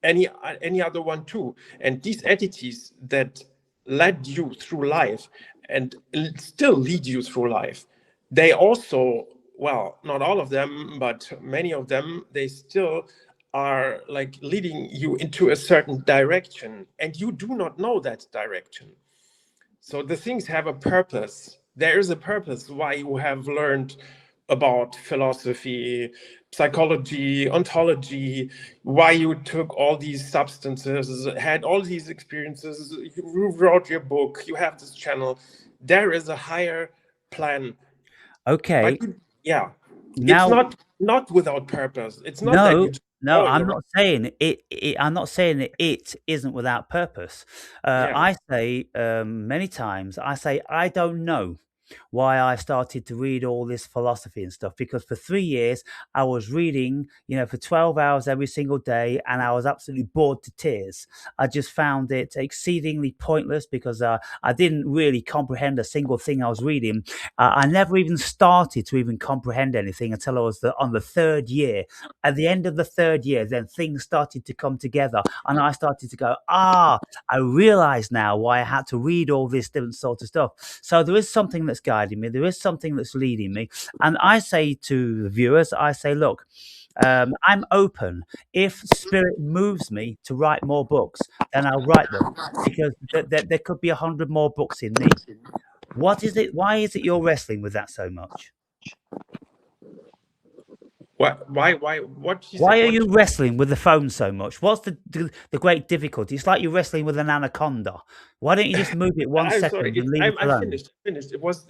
any other one too. And these entities that led you through life and still lead you through life, they also, well, not all of them, but many of them, they still are like leading you into a certain direction, and you do not know that direction. So the things have a purpose. There is a purpose why you have learned about philosophy, psychology, ontology, why you took all these substances, had all these experiences, you wrote your book, you have this channel. There is a higher plan. Okay, But yeah, it's now not without purpose. It's not that you no, just no, going I'm around. not saying it. I'm not saying that it isn't without purpose. Yeah. I say many times, I say I don't know why I started to read all this philosophy and stuff, because for 3 years I was reading, for 12 hours every single day, and I was absolutely bored to tears. I just found it exceedingly pointless because I didn't really comprehend a single thing I was reading. I never even started to even comprehend anything until I was on the third year. At the end of the third year, then things started to come together, and I started to go, I realize now why I had to read all this different sort of stuff. So there is something that's guiding me. There is something that's leading me. And I say to the viewers, I say, look, I'm open. If spirit moves me to write more books, then I'll write them, because there could be 100 more books in me. What is it? Why is it you're wrestling with that so much? What you Why say? are What? you wrestling with the phone so much? What's the great difficulty? It's like you're wrestling with an anaconda. Why don't you just move it one I'm sorry. second and leave it I'm alone? finished. Finished. It was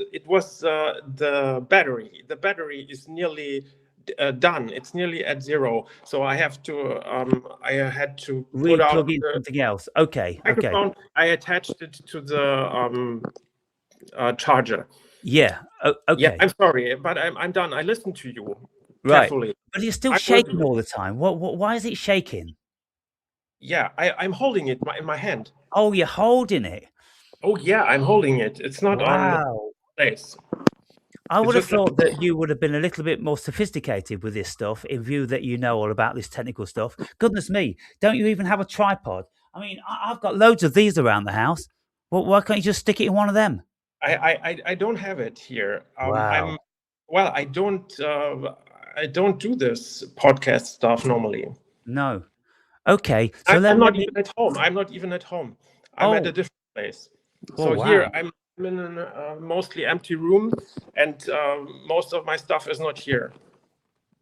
the battery. The battery is nearly done. It's nearly at zero. So I have to. I had to put out Re-plug in the something else. Okay, okay. microphone. I attached it to the charger. Yeah. Yeah. Okay. I'm sorry, but I'm done. I listened to you Right. carefully. But it's still I shaking will. all the time. Why is it shaking? Yeah. I'm holding it in my hand. Oh, you're holding it. Oh yeah, I'm holding it. It's not on Wow. place. I It's would have just like. thought that you would have been a little bit more sophisticated with this stuff, in view that you know all about this technical stuff. Goodness me, don't you even have a tripod? I mean, I've got loads of these around the house. Well, why can't you just stick it in one of them? I don't have it here. Wow. Well, I don't do this podcast stuff normally. No. Okay. So I'm let not me. even at home. I'm not even at home. I'm at a Oh, different place. oh, So here wow. I'm in a mostly empty room, and most of my stuff is not here.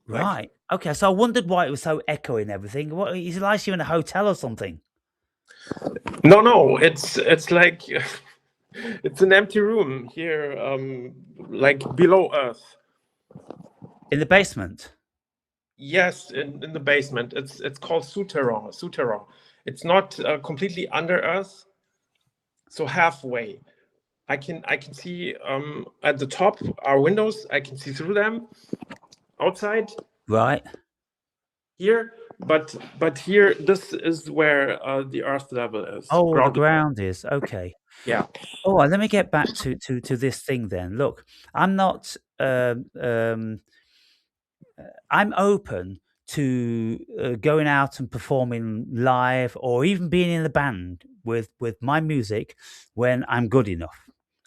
Like, Right. Okay. So I wondered why it was so echoey and everything. What is it, like you're in a hotel or something? no, it's like it's an empty room here, like below Earth. In the basement? Yes, in the basement. It's called souterrain. Souterrain. It's not completely under Earth, so halfway. I can see at the top are windows. I can see through them outside Right. here, but here this is where the Earth level is. Oh, the Ground. ground is. Okay. Yeah. All right, let me get back to this thing then. Look, I'm not. I'm open to going out and performing live, or even being in the band with my music when I'm good enough.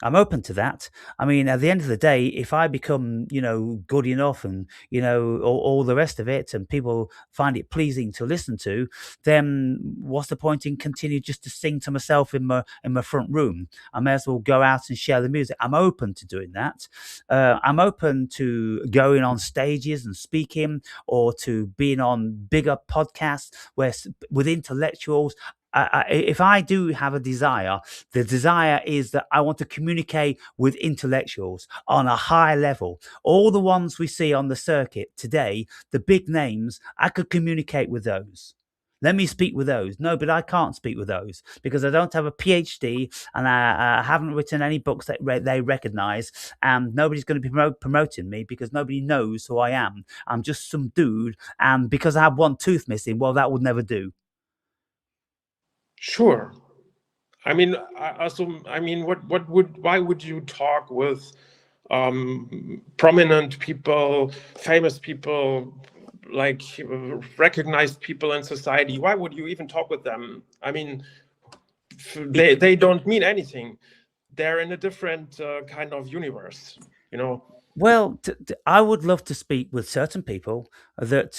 I'm open to that. I mean, at the end of the day, if I become, good enough and, all the rest of it, and people find it pleasing to listen to, then what's the point in continue just to sing to myself in my front room? I may as well go out and share the music. I'm open to doing that. I'm open to going on stages and speaking, or to being on bigger podcasts with intellectuals. If I do have a desire, the desire is that I want to communicate with intellectuals on a high level. All the ones we see on the circuit today, the big names, I could communicate with those. Let me speak with those. No, but I can't speak with those because I don't have a PhD, and I haven't written any books that they recognize. And nobody's going to be promoting me because nobody knows who I am. I'm just some dude. And because I have one tooth missing, well, that would never do. Sure. I mean, why would you talk with prominent people, famous people, like recognized people in society? Why would you even talk with them? I mean, they don't mean anything. They're in a different kind of universe, you know. Well, I would love to speak with certain people that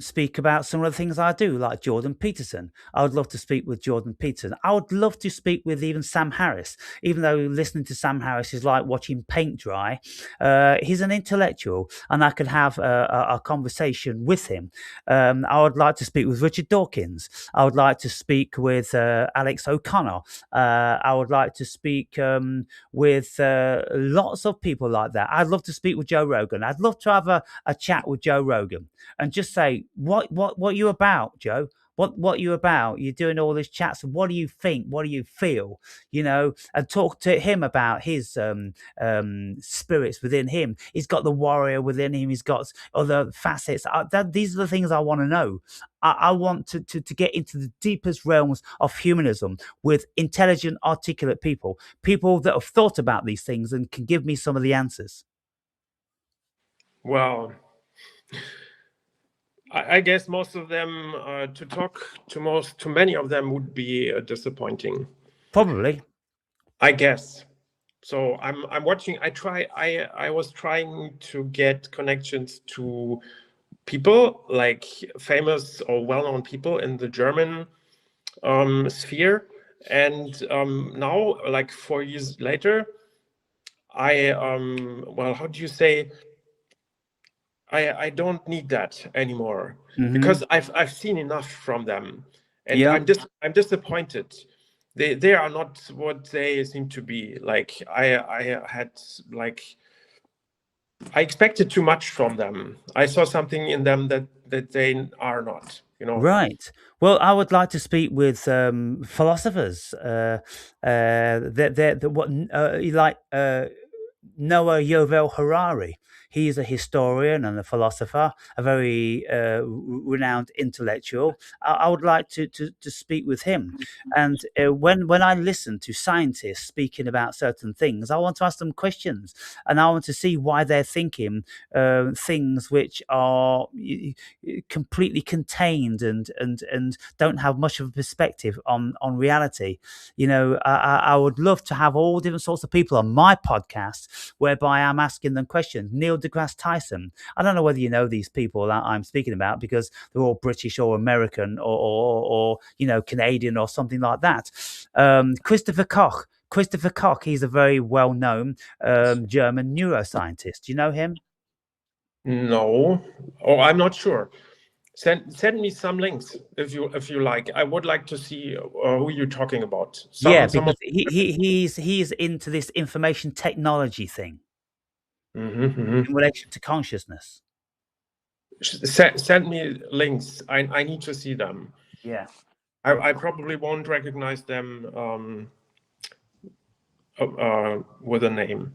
speak about some of the things I do, like Jordan Peterson. I would love to speak with Jordan Peterson. I would love to speak with even Sam Harris, even though listening to Sam Harris is like watching paint dry. He's an intellectual, and I could have a conversation with him. I would like to speak with Richard Dawkins. I would like to speak with Alex O'Connor. I would like to speak with lots of people like that. I'd love to speak with Joe Rogan. I'd love to have a chat with Joe Rogan and just say, what you about, Joe? What you about? You're doing all these chats. What do you think? What do you feel? And talk to him about his spirits within him. He's got the warrior within him. He's got other facets. These are the things I want to know. I want to get into the deepest realms of humanism with intelligent, articulate people that have thought about these things and can give me some of the answers. Well, I guess most of them, to talk to many of them would be disappointing. Probably. I guess. So I'm watching. I was trying to get connections to people, like famous or well-known people in the German sphere, and now, like 4 years later, well, how do you say? I don't need that anymore because I've seen enough from them, and Yeah. I'm disappointed. They are not what they seem to be. Like I expected too much from them. I saw something in them that they are not. Right. Well, I would like to speak with philosophers. Noah Yuval Harari. He is a historian and a philosopher, a very renowned intellectual. I would like to speak with him. And when I listen to scientists speaking about certain things, I want to ask them questions, and I want to see why they're thinking things which are completely contained and don't have much of a perspective on reality. I would love to have all different sorts of people on my podcast whereby I'm asking them questions. Neil deGrasse Tyson. I don't know whether you know these people that I'm speaking about because they're all British or American or Canadian or something like that. Christopher Koch. Christopher Koch, he's a very well-known German neuroscientist. Do you know him? No. Oh, I'm not sure. Send me some links if you like. I would like to see who you're talking about. Because he's into this information technology thing in relation to consciousness. Send me links. I need to see them. Yeah. I probably won't recognize them with a name.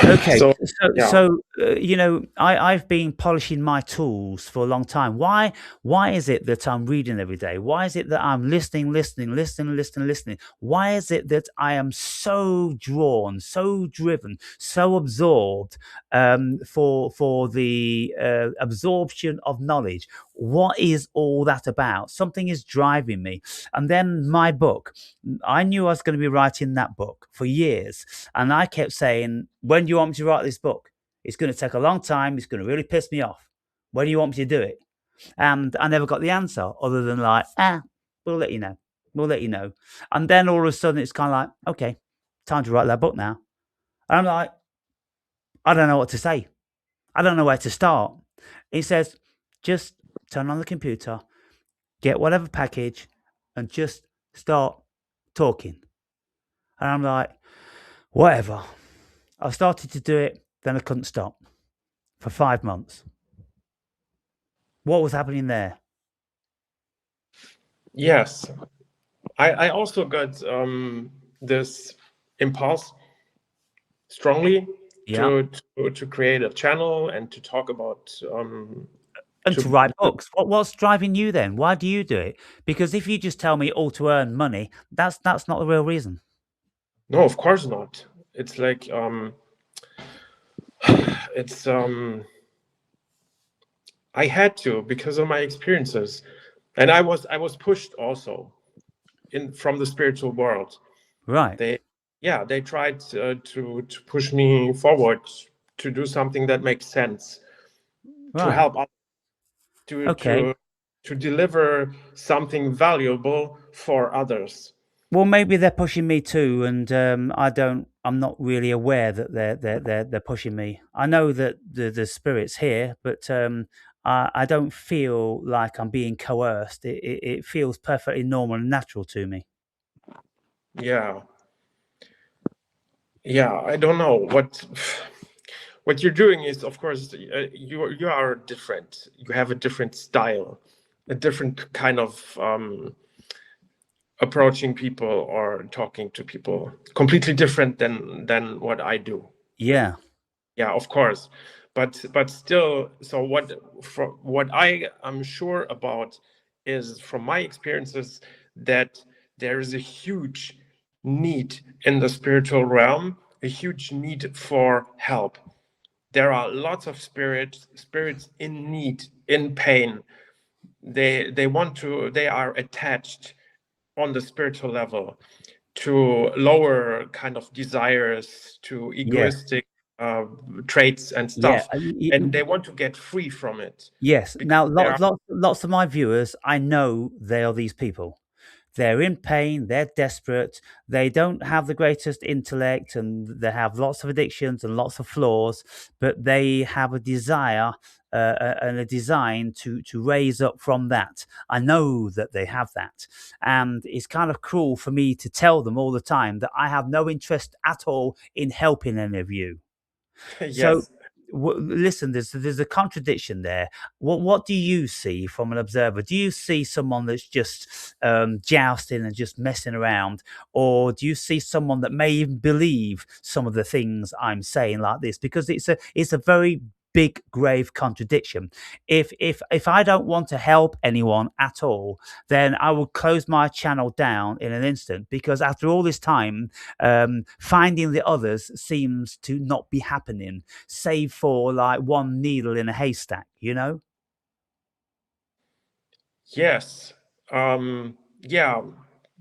Okay, So yeah. you know, I've been polishing my tools for a long time. Why is it that I'm reading every day? Why is it that I'm listening? Why is it that I am so drawn, so driven, so absorbed for the absorption of knowledge? What is all that about? Something is driving me. And then my book. I knew I was going to be writing that book for years. And I kept saying, when do you want me to write this book? It's going to take a long time. It's going to really piss me off. When do you want me to do it? And I never got the answer other than like, we'll let you know. We'll let you know. And then all of a sudden it's kind of like, okay, time to write that book now. And I'm like, I don't know what to say. I don't know where to start. He says, just turn on the computer, get whatever package, and just start talking. And I'm like, whatever. I started to do it, then I couldn't stop for 5 months. What was happening there? Yes, I also got this impulse strongly Yeah. to create a channel and to talk about And to to write books. What's driving you then? Why do you do it? Because if you just tell me all to earn money, that's not the real reason. no, of course not. It's like it's I had to because of my experiences, and I was pushed also in from the spiritual world. Right. They yeah, they tried to push me forward to do something that makes sense, to Right. help others, to Okay. to to deliver something valuable for others. Well, maybe they're pushing me too, and I'm not really aware that they're pushing me. I know that the spirit's here, but I don't feel like I'm being coerced. It feels perfectly normal and natural to me. Yeah, yeah. I don't know what you're doing is, of course, you are different. You have a different style, a different kind of approaching people or talking to people, completely different than what I do. Yeah. Yeah, of course, but still. So what I am sure about is from my experiences that there is a huge need in the spiritual realm, a huge need for help. There are lots of spirits in need, in pain. They are attached on the spiritual level to lower kind of desires, to Yeah. egoistic uh, traits and Yeah. stuff, and they want to get free from it Yes. because Now, they are. lots of my viewers, I know they are these people. They're in pain, they're desperate, they don't have the greatest intellect, and they have lots of addictions and lots of flaws, but they have a desire and a design to raise up from that. I know that they have that. And it's kind of cruel for me to tell them all the time that I have no interest at all in helping any of you. So, Yes. listen, there's a contradiction there. What do you see from an observer? Do you see someone that's just jousting and just messing around, or do you see someone that may even believe some of the things I'm saying like this? Because it's a very big grave contradiction. If I don't want to help anyone at all, then I will close my channel down in an instant, because after all this time, finding the others seems to not be happening, save for like one needle in a haystack, you know? Yes. Yeah,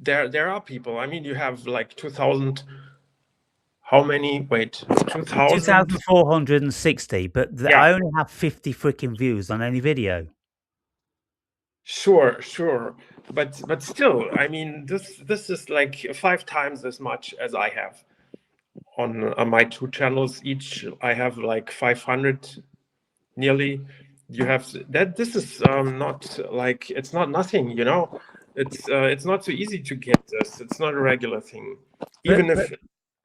there are people. I mean, you have like 2000. How many? Wait, 2000. 2,460, but Yeah, I only have 50 freaking views on any video. sure, sure. But still, I mean, this is like 5 times as much as I have on my two channels each. I have like 500 nearly. You have that. This is not like, it's not nothing, you know. It's not so easy to get this. It's not a regular thing, even But if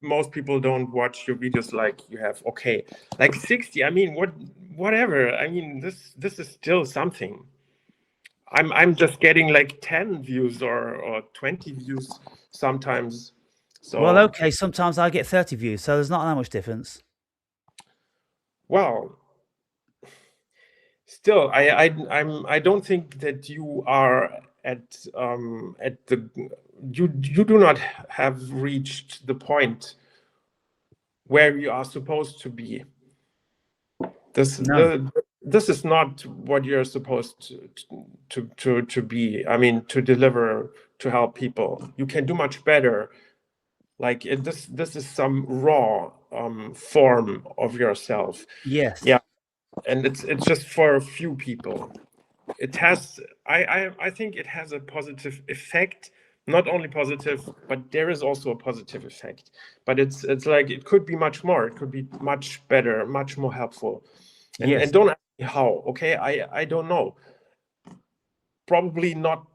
most people don't watch your videos like you have. Okay, like 60. I mean, whatever. I mean, this is still something. I'm just getting like 10 views or 20 views sometimes. well, So okay, sometimes I get 30 views, so there's not that much difference. Well, still, I don't think that you are at the you do not have reached the point where you are supposed to be. No. This is not what you're supposed to be. I mean, to deliver, to help people. You can do much better. Like this is some raw form of yourself. Yes. Yeah, and it's just for a few people. It has I think it has a positive effect, not only positive, but there is also a positive effect. But it's like it could be much more. It could be much better, much more helpful. Yes. And don't ask me how. Okay, I don't know. Probably not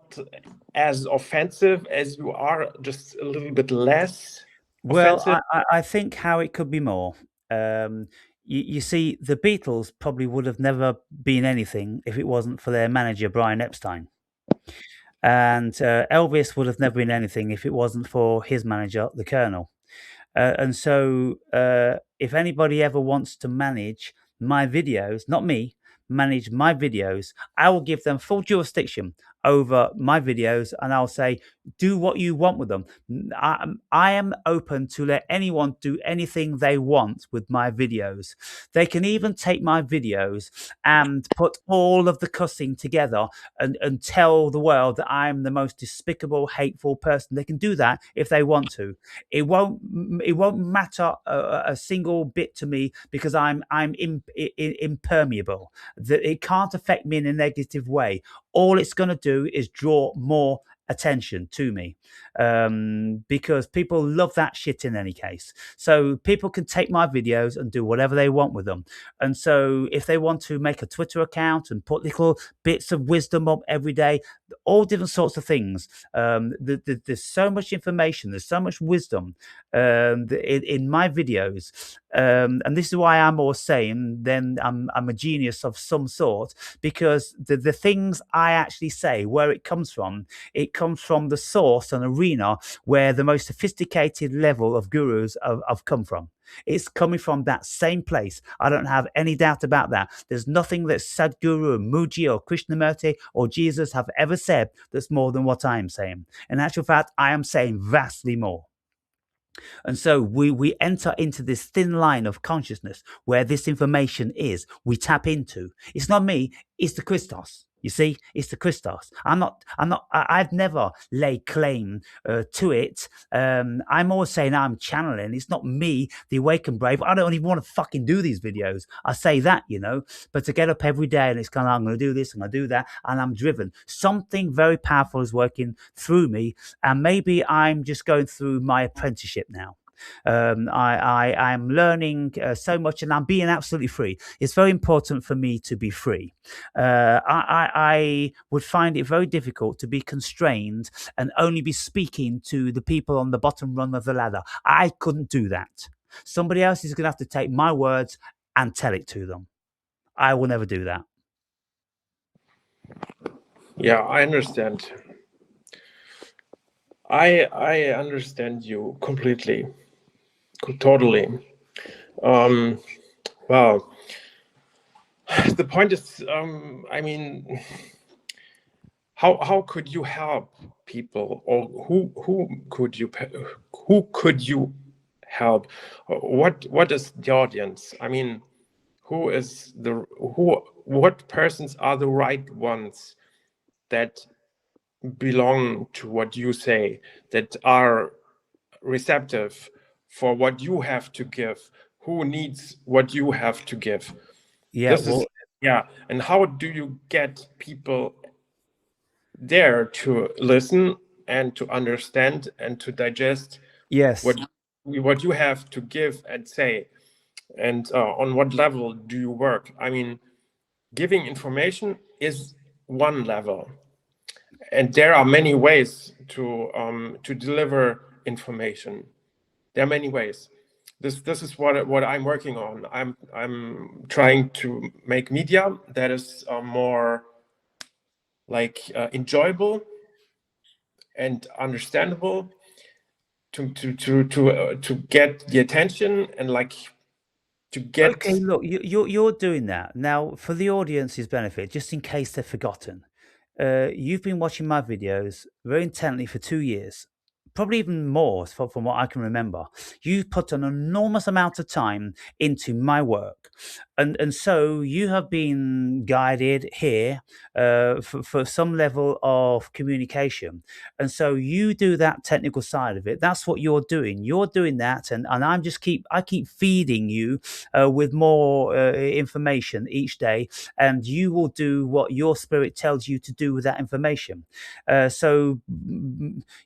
as offensive as you are, just a little bit less Well, offensive. I think how it could be more. You see, the Beatles probably would have never been anything if it wasn't for their manager, Brian Epstein. And Elvis would have never been anything if it wasn't for his manager, the Colonel. And so, if anybody ever wants to manage my videos, not me, manage my videos, I will give them full jurisdiction over my videos and I'll say, do what you want with them. I am open to let anyone do anything they want with my videos. They can even take my videos and put all of the cussing together and tell the world that I'm the most despicable, hateful person. They can do that if they want to. It won't matter a single bit to me because I'm impermeable. That it can't affect me in a negative way. All it's going to do is draw more attention to me, because people love that shit in any case. So people can take my videos and do whatever they want with them. And so if they want to make a Twitter account and put little bits of wisdom up every day, all different sorts of things. There's so much information, there's so much wisdom in my videos, and this is why I'm always saying then I'm a genius of some sort, because the things I actually say, where it comes from the source and arena where the most sophisticated level of gurus have come from. It's coming from that same place. I don't have any doubt about that. There's nothing that Sadhguru, Muji, or Krishnamurti or Jesus have ever said that's more than what I am saying. In actual fact, I am saying vastly more. And so we enter into this thin line of consciousness where this information is. We tap into. It's not me. It's the Christos. You see, it's the Christos. I've never laid claim to it. I'm always saying I'm channeling. It's not me, the awakened brave. I don't even want to fucking do these videos. I say that, but to get up every day and it's kind of, I'm going to do this, I'm going to do that, and I'm driven. Something very powerful is working through me, and maybe I'm just going through my apprenticeship now. I'm learning so much, and I'm being absolutely free. It's very important for me to be free. I would find it very difficult to be constrained and only be speaking to the people on the bottom rung of the ladder. I couldn't do that. Somebody else is going to have to take my words and tell it to them. I will never do that. Yeah, I understand. I understand you completely, totally. Well, the point is, I mean, how could you help people, or who could you help? What is the audience? I mean, what persons are the right ones that belong to what you say, that are receptive for what you have to give, who needs what you have to give? Yeah, And how do you get people there to listen and to understand and to digest yes, what you have to give and say? And on what level do you work? I mean, giving information is one level, and there are many ways to deliver information. There are many ways. This is what I'm working on. I'm trying to make media that is more like enjoyable and understandable, to get the attention and like to Okay, get. look, you're doing that now for the audience's benefit, just in case they've forgotten. You've been watching my videos very intently for 2 years, probably even more from what I can remember. You put an enormous amount of time into my work, and so you have been guided here for some level of communication, and so you do that technical side of it. That's what you're doing. You're doing that, and I keep feeding you with more information each day, and you will do what your spirit tells you to do with that information.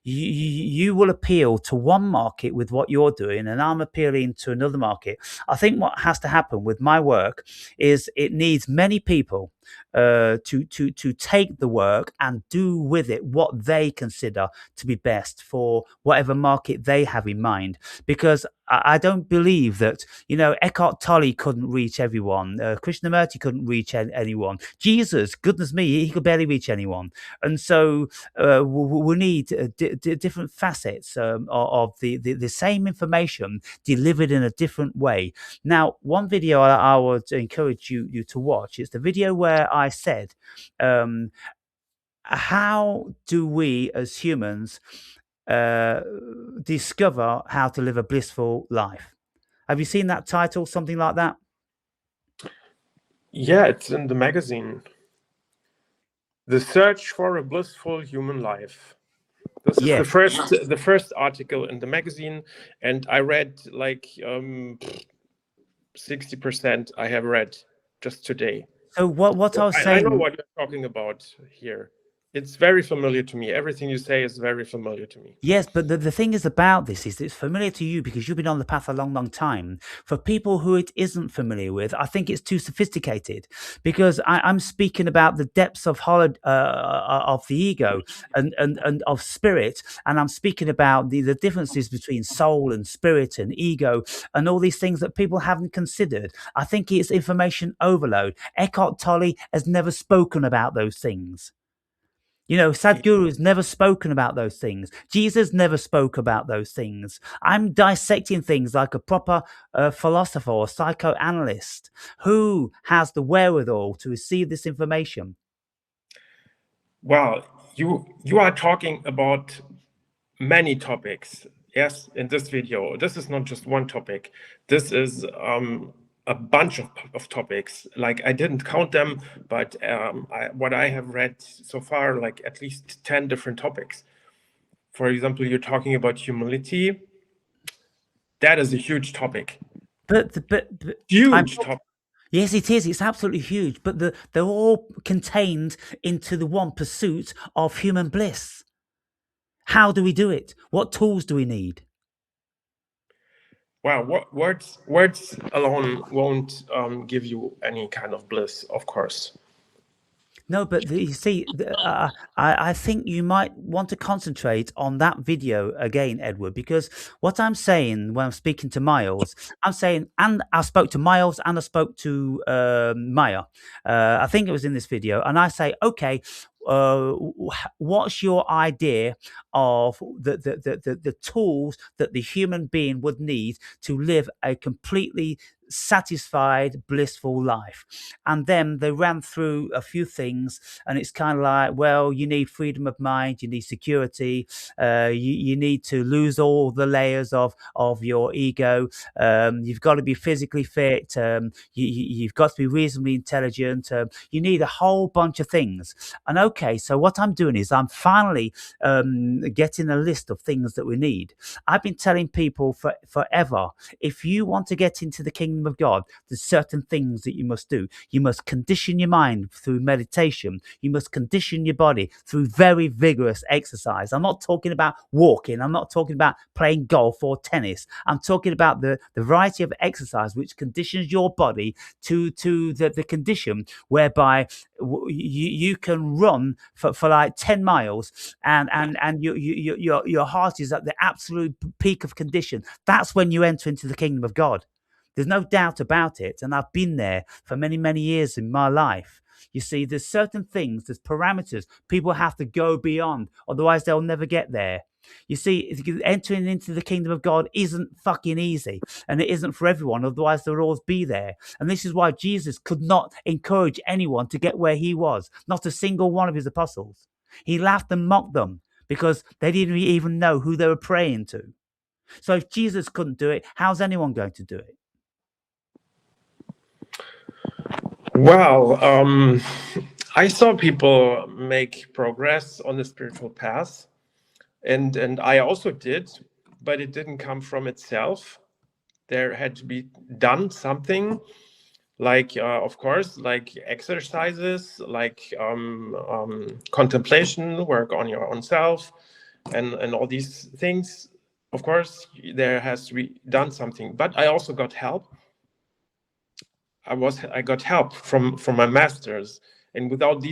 You will appeal to one market with what you're doing, and I'm appealing to another market. I think what has to happen with my work is it needs many people to take the work and do with it what they consider to be best for whatever market they have in mind. Because I don't believe that, Eckhart Tolle couldn't reach everyone. Krishnamurti couldn't reach anyone. Jesus, goodness me, he could barely reach anyone. And so we need different facets of the same information delivered in a different way. Now, one video I would encourage you to watch is the video where I said, um, how do we as humans uh, discover how to live a blissful life? Have you seen that title, something like that? Yeah, it's in the magazine. The Search for a Blissful Human Life. This is Yeah. the first article in the magazine, and I read like 60%. I have read just today. So what I was I saying. know what you're talking about here. It's very familiar to me. Everything you say is very familiar to me. Yes, but the thing is about this is it's familiar to you because you've been on the path a long, long time. For people who it isn't familiar with, I think it's too sophisticated because I'm speaking about the depths of the ego and of spirit, and I'm speaking about the differences between soul and spirit and ego and all these things that people haven't considered. I think it's information overload. Eckhart Tolle has never spoken about those things. Sadhguru has never spoken about those things. Jesus never spoke about those things. I'm dissecting things like a proper philosopher or psychoanalyst who has the wherewithal to receive this information. Well, you are talking about many topics. Yes, in this video. This is not just one topic. This is a bunch of topics. Like I didn't count them, but what I have read so far, like at least 10 different topics. For example, you're talking about humility. That is a huge topic. But Huge topic. Yes, it is. It's absolutely huge. But they're all contained into the one pursuit of human bliss. How do we do it? What tools do we need? Well, words alone won't give you any kind of bliss, of course. No, but you see, I think you might want to concentrate on that video again, Edward, because what I'm saying when I'm speaking to Miles, I'm saying, and I spoke to Miles and I spoke to Maya. I think it was in this video, and I say, okay, what's your idea of the tools that the human being would need to live a completely satisfied, blissful life? And then they ran through a few things, and it's kind of like, well, you need freedom of mind, you need security, you need to lose all the layers of your ego, you've got to be physically fit, you've got to be reasonably intelligent, you need a whole bunch of things. And okay, so what I'm doing is I'm finally getting a list of things that we need. I've been telling people forever, if you want to get into the kingdom of God, there's certain things that you must do. You must condition your mind through meditation. You must condition your body through very vigorous exercise. I'm not talking about walking. I'm not talking about playing golf or tennis. I'm talking about the variety of exercise which conditions your body to the condition whereby you can run for like 10 miles and your heart is at the absolute peak of condition. That's when you enter into the kingdom of God. There's no doubt about it. And I've been there for many, many years in my life. You see, there's certain things, there's parameters people have to go beyond. Otherwise, they'll never get there. You see, entering into the kingdom of God isn't fucking easy, and it isn't for everyone. Otherwise, there would always be there. And this is why Jesus could not encourage anyone to get where he was, not a single one of his apostles. He laughed and mocked them because they didn't even know who they were praying to. So if Jesus couldn't do it, how's anyone going to do it? Well, I saw people make progress on the spiritual path, and I also did, but it didn't come from itself. There had to be done something, like of course, like exercises, like contemplation, work on your own self, and all these things. Of course, there has to be done something, but I also got help. I got help from my masters, and without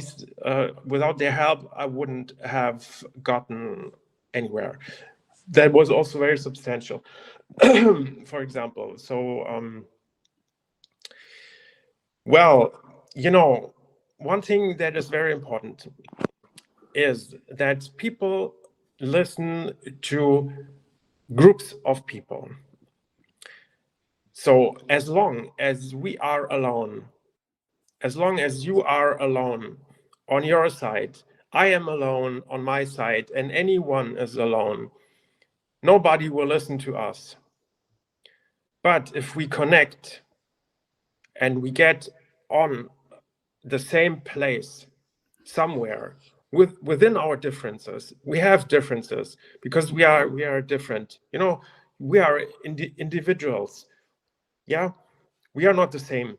their help, I wouldn't have gotten anywhere. That was also very substantial. For example, so well, one thing that is very important is that people listen to groups of people. So as long as we are alone, as long as you are alone on your side, I am alone on my side, and anyone is alone, nobody will listen to us. But if we connect and we get on the same place somewhere within our differences, we have differences because we are different. We are individuals. Yeah, we are not the same,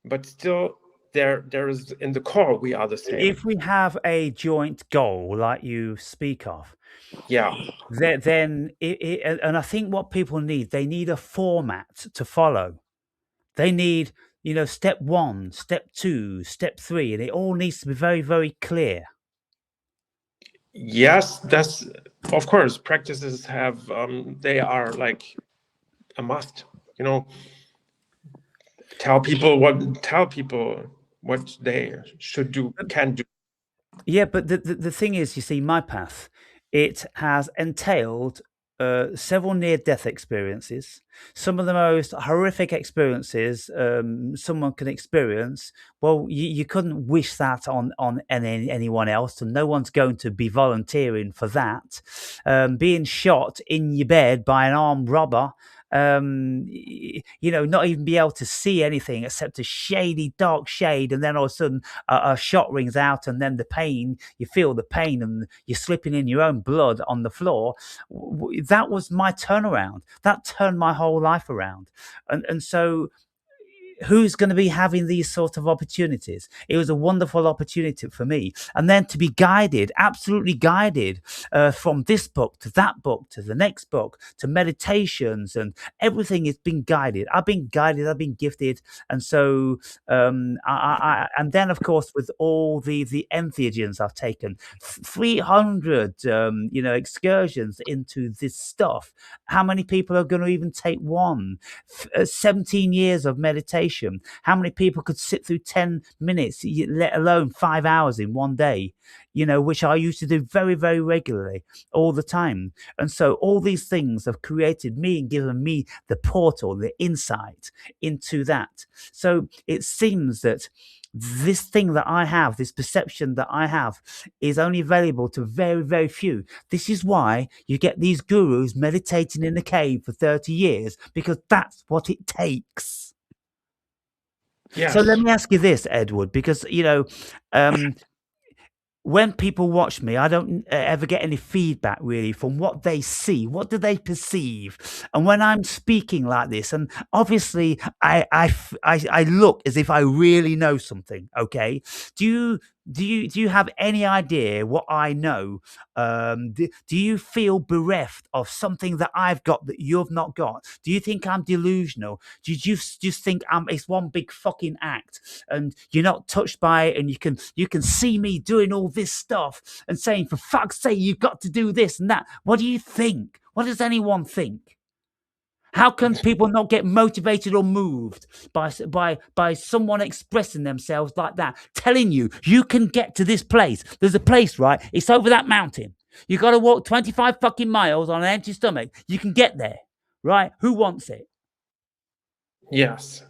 but still there is, in the core, we are the same. If we have a joint goal like you speak of, Yeah, then and I think what people need, they need a format to follow. They need, step 1, step 2, step 3, and it all needs to be very, very clear. Yes, that's, of course, practices have they are like a must. Tell people what they should do, can do. Yeah, but the thing is, you see, my path, it has entailed several near-death experiences. Some of the most horrific experiences someone can experience. Well, you couldn't wish that on anyone else, and no one's going to be volunteering for that. Being shot in your bed by an armed robber, not even be able to see anything except a shady, dark shade, and then all of a sudden a shot rings out, and then you feel the pain, and you're slipping in your own blood on the floor. That was my turnaround. That turned my whole life around. And so who's going to be having these sort of opportunities? It was a wonderful opportunity for me. And then to be guided, absolutely guided, from this book to that book to the next book to meditations, and everything is being guided. I've been guided, I've been gifted. And so, and then of course, with all the entheogens I've taken, 300, excursions into this stuff. How many people are going to even take one? 17 years of meditation. How many people could sit through 10 minutes, let alone 5 hours in one day, which I used to do very, very regularly all the time. And so all these things have created me and given me the portal, the insight into that. So it seems that this thing that I have, this perception that I have, is only available to very, very few. This is why you get these gurus meditating in a cave for 30 years, because that's what it takes. Yes. So let me ask you this, Edward, because, when people watch me, I don't ever get any feedback really from what they see. What do they perceive? And when I'm speaking like this, and obviously I look as if I really know something. Okay, do you have any idea what I know? Do you feel bereft of something that I've got that you've not got? Do you think I'm delusional? Do you just think it's one big fucking act, and you're not touched by it, and you can see me doing all this stuff and saying, for fuck's sake, you've got to do this and that? What do you think? What does anyone think? How can people not get motivated or moved by someone expressing themselves like that, telling you can get to this place? There's a place, right? It's over that mountain. You got to walk 25 fucking miles on an empty stomach. You can get there, right? Who wants it? Yes.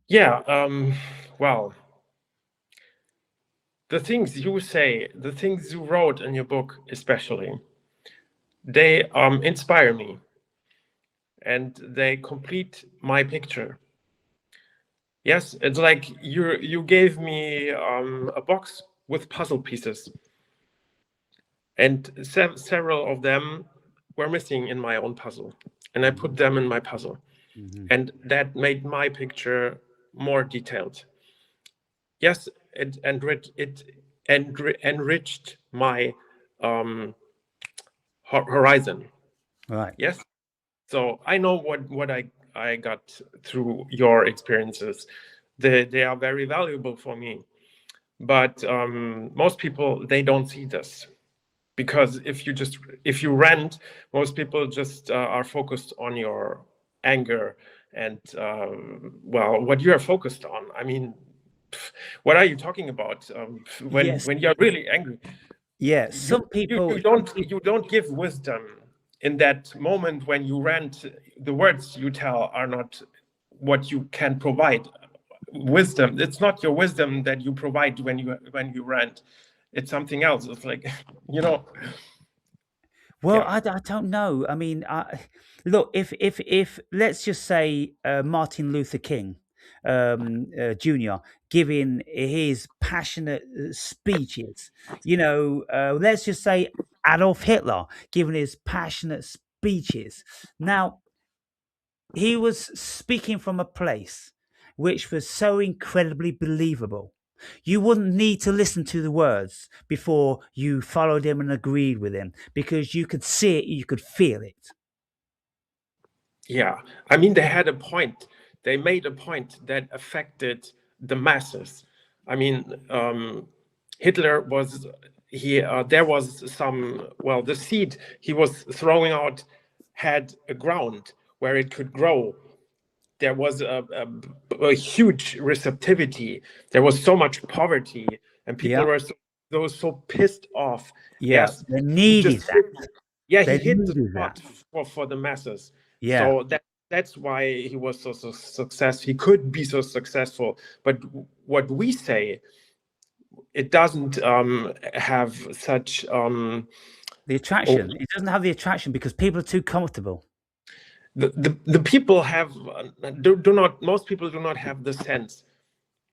Yeah. Well, the things you say, the things you wrote in your book, especially, they inspire me, and they complete my picture. Yes, it's like you gave me a box with puzzle pieces, and several of them were missing in my own puzzle, and I put them in my puzzle, and that made my picture more detailed. Yes, enriched my um, horizon. Right. Yes, so I know what I got through your experiences. They are very valuable for me, but most people, they don't see this, because if you rant, most people just are focused on your anger and well, what you are focused on. I mean, what are you talking about Yes. when you're really angry? Yeah. Some people. You don't give wisdom in that moment when you rant. The words you tell are not what you can provide. Wisdom, it's not your wisdom that you provide when you rant. It's something else. It's like, you know. Well, Yeah. I don't know. I mean, look, if let's just say Martin Luther King Jr. giving his passionate speeches, let's just say Adolf Hitler giving his passionate speeches. Now, he was speaking from a place which was so incredibly believable. You wouldn't need to listen to the words before you followed him and agreed with him, because you could see it, you could feel it. Yeah, I mean, they had a point. They made a point that affected the masses. I mean, Hitler was he. There was some. Well, the seed he was throwing out had a ground where it could grow. There was a huge receptivity. There was so much poverty, and people Yeah, were so pissed off. yeah. Yes, They he needed just that. yeah, he They hit the needed that. spot for the masses. Yeah. So that's why he was so successful. He could be so successful. But what we say, it doesn't have such The oh, attraction. It doesn't have the attraction because people are too comfortable. the people have do not most people do not have the sense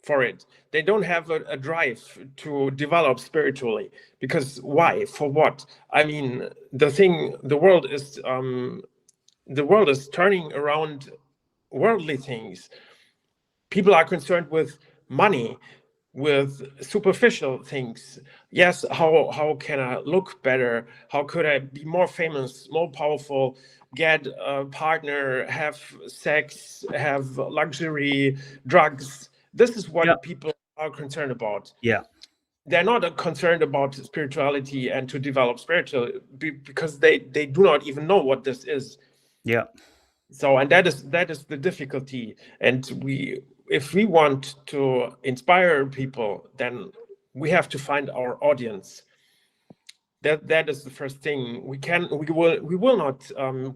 for it. They don't have a drive to develop spiritually, because why? For what? I mean, the world is turning around worldly things. People are concerned with money, with superficial things. Yes, how can I look better? How could I be more famous, more powerful, get a partner, have sex, have luxury, drugs? This is Yeah. what people are concerned about. Yeah. They're not concerned about spirituality and to develop spiritual, because they do not even know what this is. Yeah. So, and that is the difficulty. And if we want to inspire people, then we have to find our audience. That is the first thing. We will not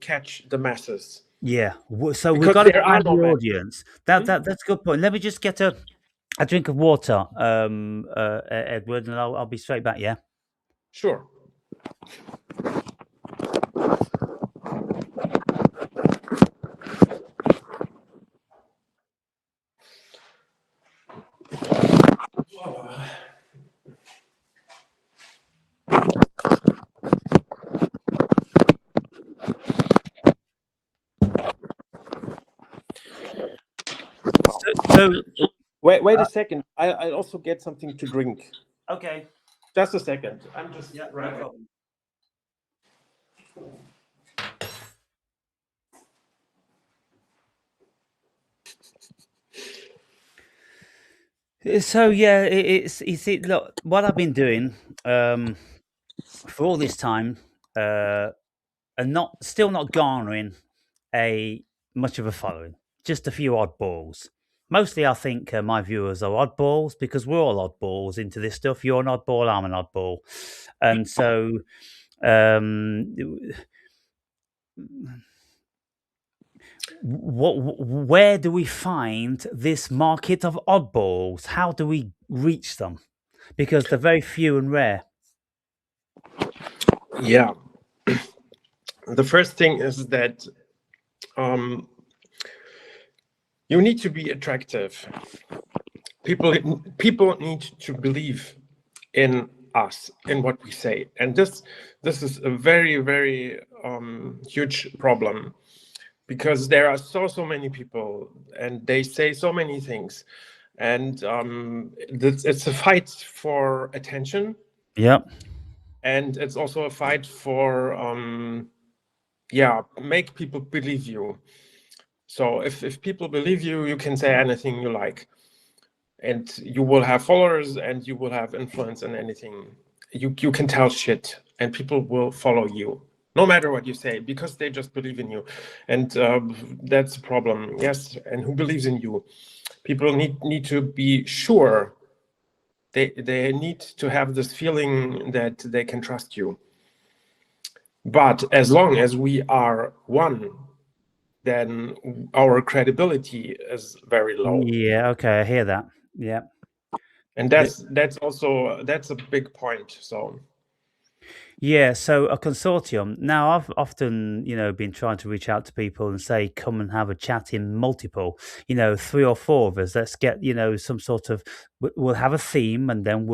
catch the masses, Yeah. So we've because got to there are find no the masses. audience. That's a good point. Let me just get a drink of water, Edward, and I'll be straight back. Yeah. Sure. So Wait a second. I'll also get something to drink. okay. Just a second. I'm just Yeah. No grabbing. problem. So yeah, it's you see, look, what I've been doing for all this time, and still not garnering a much of a following, just a few odd balls, Mostly, I think my viewers are oddballs because we're all oddballs into this stuff. You're an oddball, I'm an oddball, and so um, where do we find this market of oddballs? How do we reach them? Because they're very few and rare. Yeah. The first thing is that um, you need to be attractive. People need to believe in us, in what we say, and this is a very huge problem, because there are so many people and they say so many things, and it's a fight for attention, Yep. and it's also a fight for yeah, make people believe you. So if people believe you, you can say anything you like, and you will have followers and you will have influence in anything. You can tell shit and people will follow you no matter what you say, because they just believe in you. And that's a problem. Yes. And who believes in you? People need to be sure. They need to have this feeling that they can trust you. But as long as we are one, then our credibility is very low. Yeah. Okay. I hear that. Yeah. And that's also that's a big point. So Yeah, so a consortium. Now, I've often, been trying to reach out to people and say, come and have a chat in multiple, three or four of us. Let's get, some sort of, we'll have a theme, and then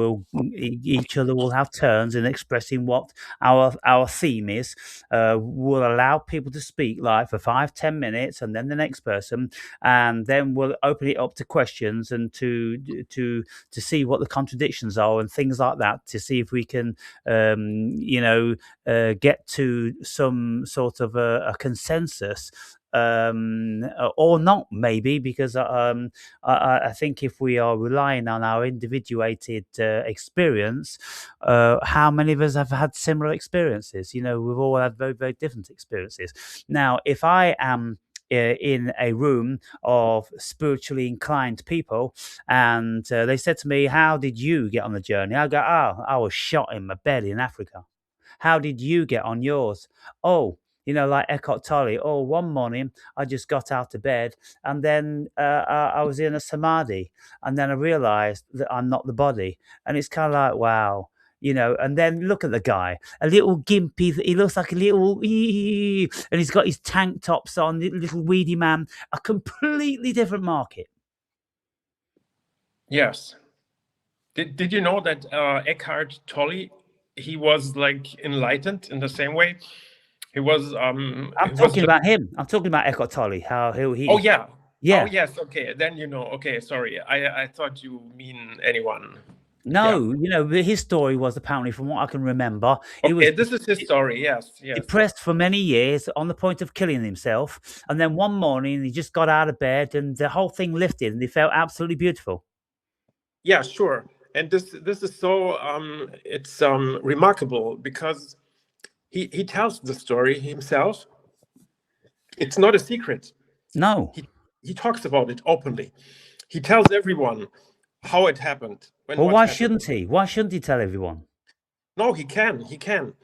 each other will have turns in expressing what our theme is. We'll allow people to speak like for 5-10 minutes, and then the next person, and then we'll open it up to questions and to see what the contradictions are and things like that, to see if we can get to some sort of a consensus, or not, maybe, because I think if we are relying on our individuated experience, how many of us have had similar experiences? We've all had very, very different experiences. Now, if I am in a room of spiritually inclined people, and they said to me, "How did you get on the journey?" I go, "Oh, I was shot in my bed in Africa." "How did you get on yours?" "Oh, like Eckhart Tolle. Oh, one morning I just got out of bed, and then I was in a samadhi, and then I realized that I'm not the body." And it's kind of like, wow. And then look at the guy, a little gimpy. He looks like a little, and he's got his tank tops on, little weedy man. A completely different market. yes. Did you know that Eckhart Tolle, he was like enlightened in the same way? He was I'm talking just, about him. I'm talking about Eckhart Tolle. How oh he yeah. Oh yeah. yes, okay. Then you know. Okay, sorry. I thought you mean anyone. Yeah. No, his story was, apparently, from what I can remember, he was Okay, this is his story. Yes, yes. depressed for many years, on the point of killing himself, and then one morning he just got out of bed and the whole thing lifted and he felt absolutely beautiful. Yeah, sure. And this is so it's remarkable, because he tells the story himself. It's not a secret. No. He talks about it openly. He tells everyone how it happened, when Well, what why happened. shouldn't he? Why shouldn't he tell everyone? No, he can. He can.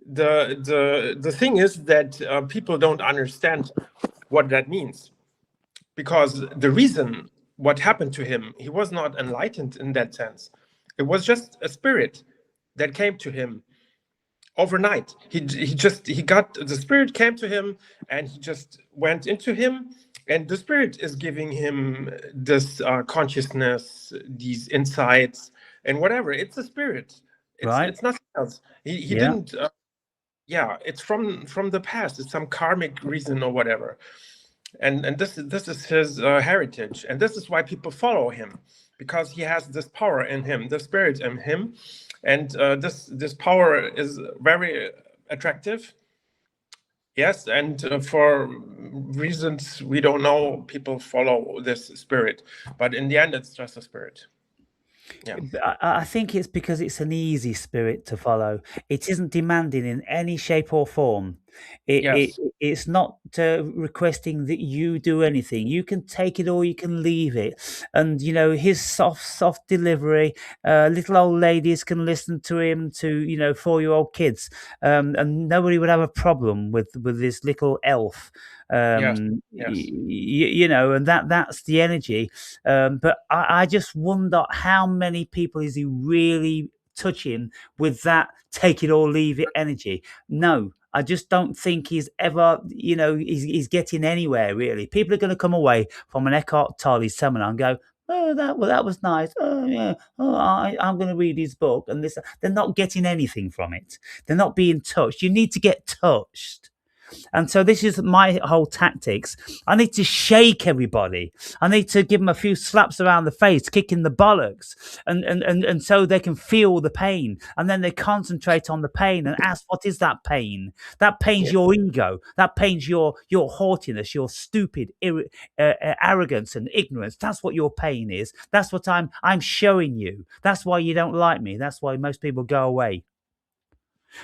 The thing is that people don't understand what that means, because the reason what happened to him, he was not enlightened in that sense. It was just a spirit that came to him overnight. He got, the spirit came to him and he just went into him, and the spirit is giving him this consciousness, these insights, and whatever. It's a spirit. Right? It's nothing else. He Yeah. didn't. Yeah, it's from the past. It's some karmic reason or whatever. And this is his heritage, and this is why people follow him, because he has this power in him, the spirit in him, and this power is very attractive. Yes, and for reasons we don't know, people follow this spirit, but in the end, it's just a spirit. Yeah. I think it's because it's an easy spirit to follow. It isn't demanding in any shape or form. Yes. It's not requesting that you do anything. You can take it or you can leave it. And his soft delivery. Little old ladies can listen to him. To 4-year-old kids, and nobody would have a problem with this little elf. Yes. Yes. And that's the energy. But I just wonder how many people is he really touching with that take it or leave it energy. No, I just don't think he's ever, he's getting anywhere really. People are going to come away from an Eckhart Tolle seminar and go, "Oh, that was nice. Oh, yeah. Oh, I'm going to read his book." And this, they're not getting anything from it. They're not being touched. You need to get touched. And so this is my whole tactics. I need to shake everybody. I need to give them a few slaps around the face, kicking the bollocks, and so they can feel the pain. And then they concentrate on the pain and ask, what is that pain? That pain's Yeah. your ego. That pain's your haughtiness, your stupid arrogance and ignorance. That's what your pain is. That's what I'm showing you. That's why you don't like me. That's why most people go away.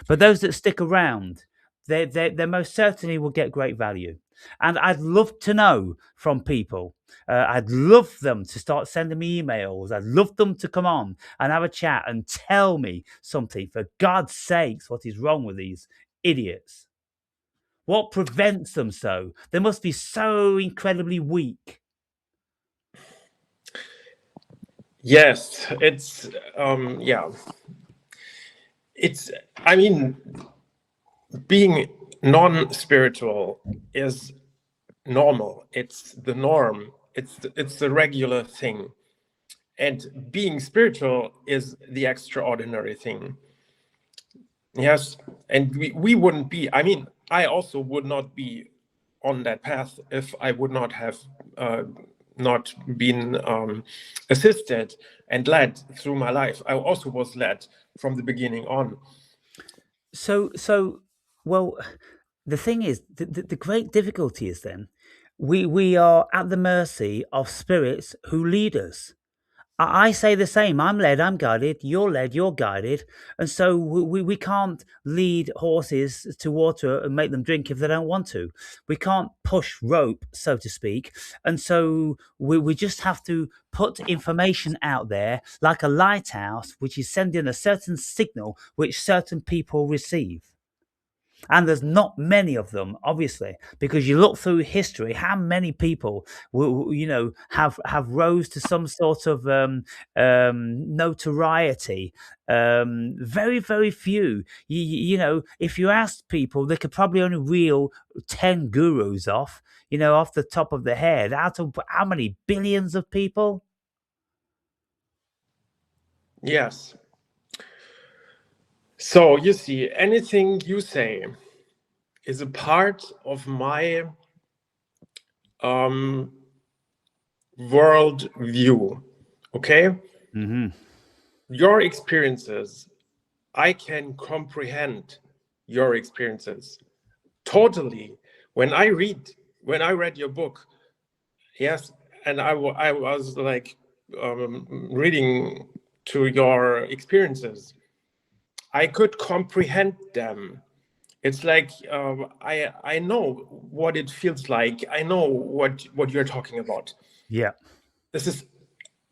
But those that stick around, they most certainly will get great value. And I'd love to know from people. I'd love them to start sending me emails. I'd love them to come on and have a chat and tell me something. For God's sakes, what is wrong with these idiots? What prevents them so? They must be so incredibly weak. Yes, it's yeah. It's, I mean, being non-spiritual is normal. It's the norm. It's the regular thing. And being spiritual is the extraordinary thing. Yes, and we wouldn't be, I mean, I also would not be on that path if I would not have not been assisted and led through my life. I also was led from the beginning on. So, well, the thing is, the great difficulty is then we are at the mercy of spirits who lead us. I say the same. I'm led, I'm guided. You're led, you're guided. And so we can't lead horses to water and make them drink if they don't want to. We can't push rope, so to speak. And so we just have to put information out there like a lighthouse, which is sending a certain signal which certain people receive. And there's not many of them, obviously, because you look through history, how many people have rose to some sort of notoriety. Very, very few. If you asked people, they could probably only reel 10 gurus off the top of their head, out of how many billions of people. Yes. So you see, anything you say is a part of my world view. Okay? Mm-hmm. Your experiences, I can comprehend your experiences totally. When I read your book, yes, and I was like reading to your experiences, I could comprehend them. It's like I know what it feels like. I know what you're talking about. Yeah. This is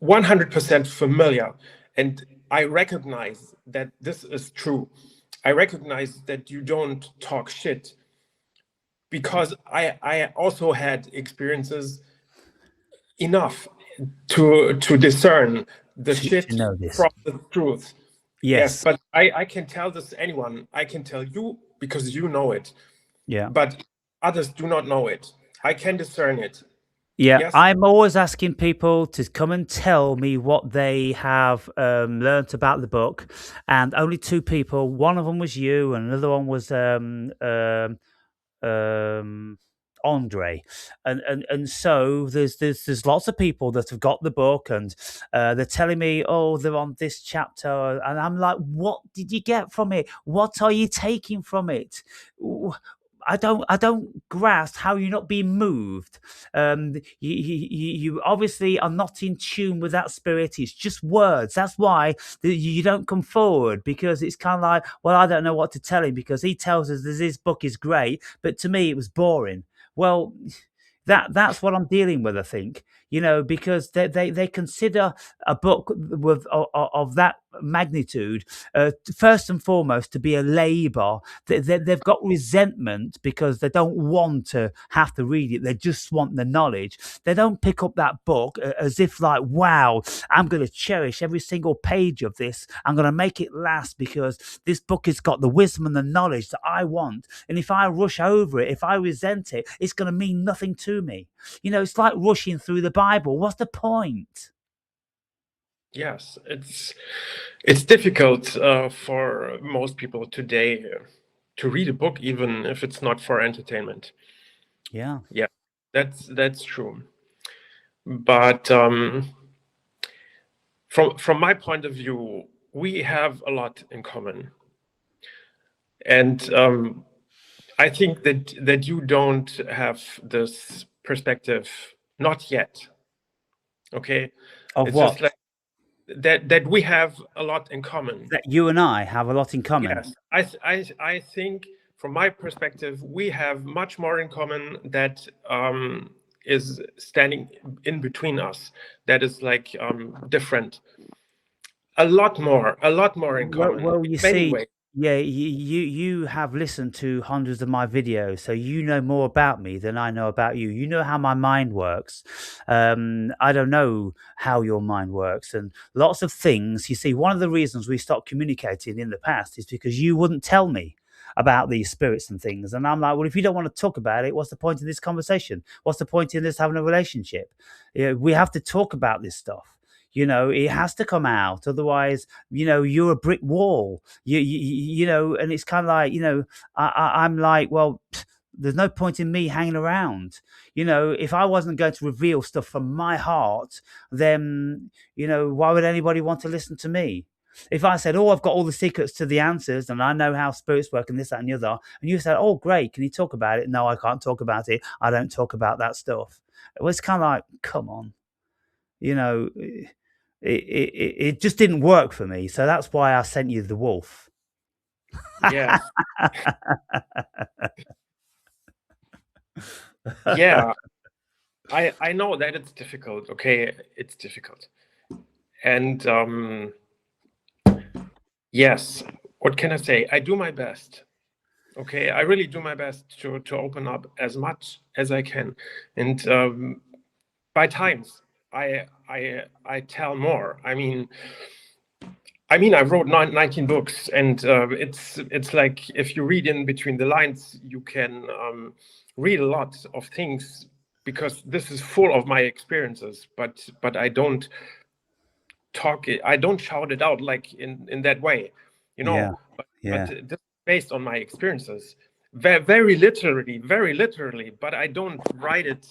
100% familiar, and I recognize that this is true. I recognize that you don't talk shit, because I also had experiences enough to discern the shit To know this. from the truth. Yes, Yes. but I can tell this anyone. I can tell you because you know it, Yeah. but others do not know it. I can discern it. Yeah, Yes. I'm always asking people to come and tell me what they have learnt about the book, and only two people. One of them was you, and another one was Andre, and so there's lots of people that have got the book, and they're telling me, oh, they're on this chapter, and I'm like, what did you get from it? What are you taking from it? I don't grasp how you're not being moved. You obviously are not in tune with that spirit. It's just words. That's why you don't come forward, because it's kind of like, well, I don't know what to tell him because he tells us that his book is great, but to me it was boring. Well, that's what I'm dealing with, I think. Because they consider a book of that magnitude, first and foremost, to be a labor. They've got resentment because they don't want to have to read it. They just want the knowledge. They don't pick up that book as if like, wow, I'm going to cherish every single page of this. I'm going to make it last because this book has got the wisdom and the knowledge that I want. And if I rush over it, if I resent it, it's going to mean nothing to me. It's like rushing through the Bible. What's the point? Yes, it's difficult for most people today to read a book, even if it's not for entertainment. Yeah. Yeah, that's true. But from my point of view, we have a lot in common, and I think that you don't have this perspective, not yet. Okay, Of it's what? just like that we have a lot in common. That you and I have a lot in common. Yes, I think from my perspective, we have much more in common that is standing in between us. That is like different. A lot more in common. Well, In you many see, ways. yeah, you have listened to hundreds of my videos, so you know more about me than I know about you. You know how my mind works. I don't know how your mind works, and lots of things. You see, one of the reasons we stopped communicating in the past is because you wouldn't tell me about these spirits and things, and I'm like, well, if you don't want to talk about it, what's the point in this conversation? What's the point in this having a relationship? We have to talk about this stuff. It has to come out, otherwise, you're a brick wall. And it's kind of like, I'm like, well, there's no point in me hanging around. If I wasn't going to reveal stuff from my heart, then, why would anybody want to listen to me? If I said, oh, I've got all the secrets to the answers and I know how spirits work and this, that, and the other, and you said, oh, great, can you talk about it? No, I can't talk about it. I don't talk about that stuff. Well, it's kind of like, come on, you know, it just didn't work for me. So that's why I sent you the wolf. Yeah. Yeah. I know that it's difficult. Okay, it's difficult. And yes, what can I say? I do my best. Okay, I really do my best to open up as much as I can. And by times I tell more. I mean I wrote 19 books, and it's like if you read in between the lines, you can read a lot of things, because this is full of my experiences. But I don't talk it. I don't shout it out like in that way, you know. Yeah. But Yeah. this is based on my experiences, very literally. But I don't write it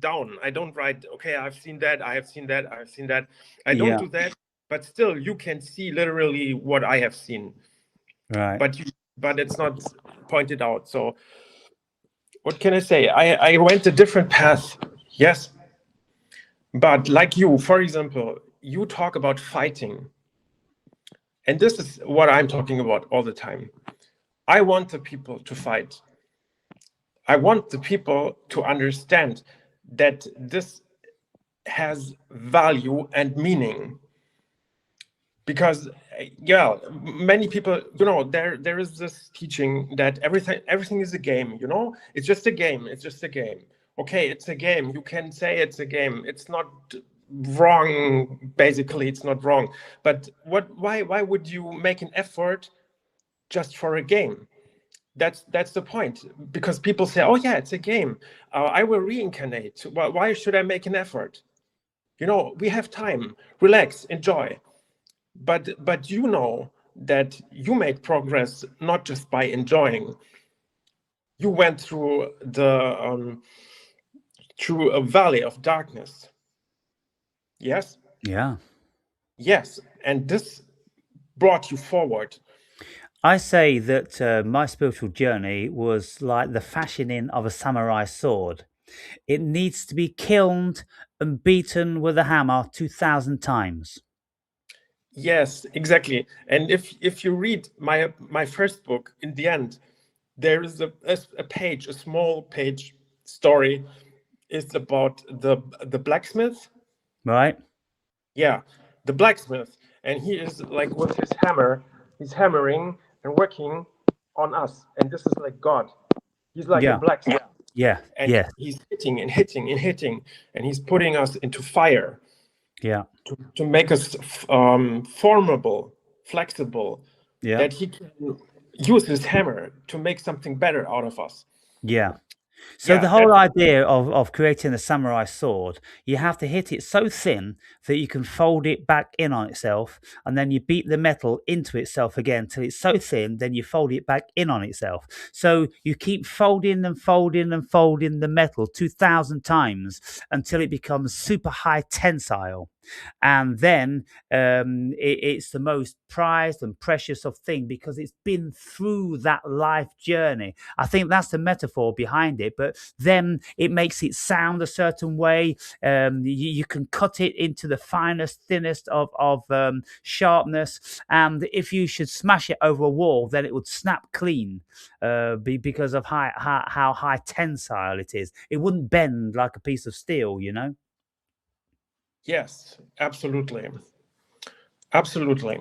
down. I don't write, okay, I've seen that, I have seen that, I've seen that. I don't Yeah. do that. But still, you can see literally what I have seen. Right. But it's not pointed out. So what can I say? I went a different path. Yes. But like you, for example, you talk about fighting. And this is what I'm talking about all the time. I want the people to fight. I want the people to understand that this has value and meaning. Because yeah, many people, there is this teaching that everything is a game. It's just a game. Okay, it's a game. You can say it's a game. It's not wrong. Basically, it's not wrong. But why would you make an effort just for a game? That's the point. Because people say, oh yeah, it's a game. I will reincarnate. Why should I make an effort? We have time. Relax, enjoy. But that you made progress not just by enjoying. You went through through a valley of darkness. Yes. Yeah. Yes, and this brought you forward. I say that my spiritual journey was like the fashioning of a samurai sword. It needs to be kilned and beaten with a hammer 2,000 times. Yes, exactly. And if you read my first book, in the end, there is a page, a small page story is about the blacksmith. Right? Yeah, the blacksmith, and he is like with his hammer, he's hammering and working on us, and this is like God. He's like the Yeah. blacksmith, Yeah. and Yes. he's hitting and hitting and hitting, and he's putting us into fire Yeah. to make us formable, flexible, Yeah. that he can use his hammer to make something better out of us. Yeah. So the Yeah, whole idea of creating a samurai sword, you have to hit it so thin that you can fold it back in on itself, and then you beat the metal into itself again till it's so thin, then you fold it back in on itself. So you keep folding and folding and folding the metal 2,000 times until it becomes super high tensile. And then it's the most prized and precious of thing because it's been through that life journey. I think that's the metaphor behind it. But then it makes it sound a certain way. You can cut it into the finest, thinnest of sharpness. And if you should smash it over a wall, then it would snap clean because of how high tensile it is. It wouldn't bend like a piece of steel, you know? yes, absolutely, absolutely.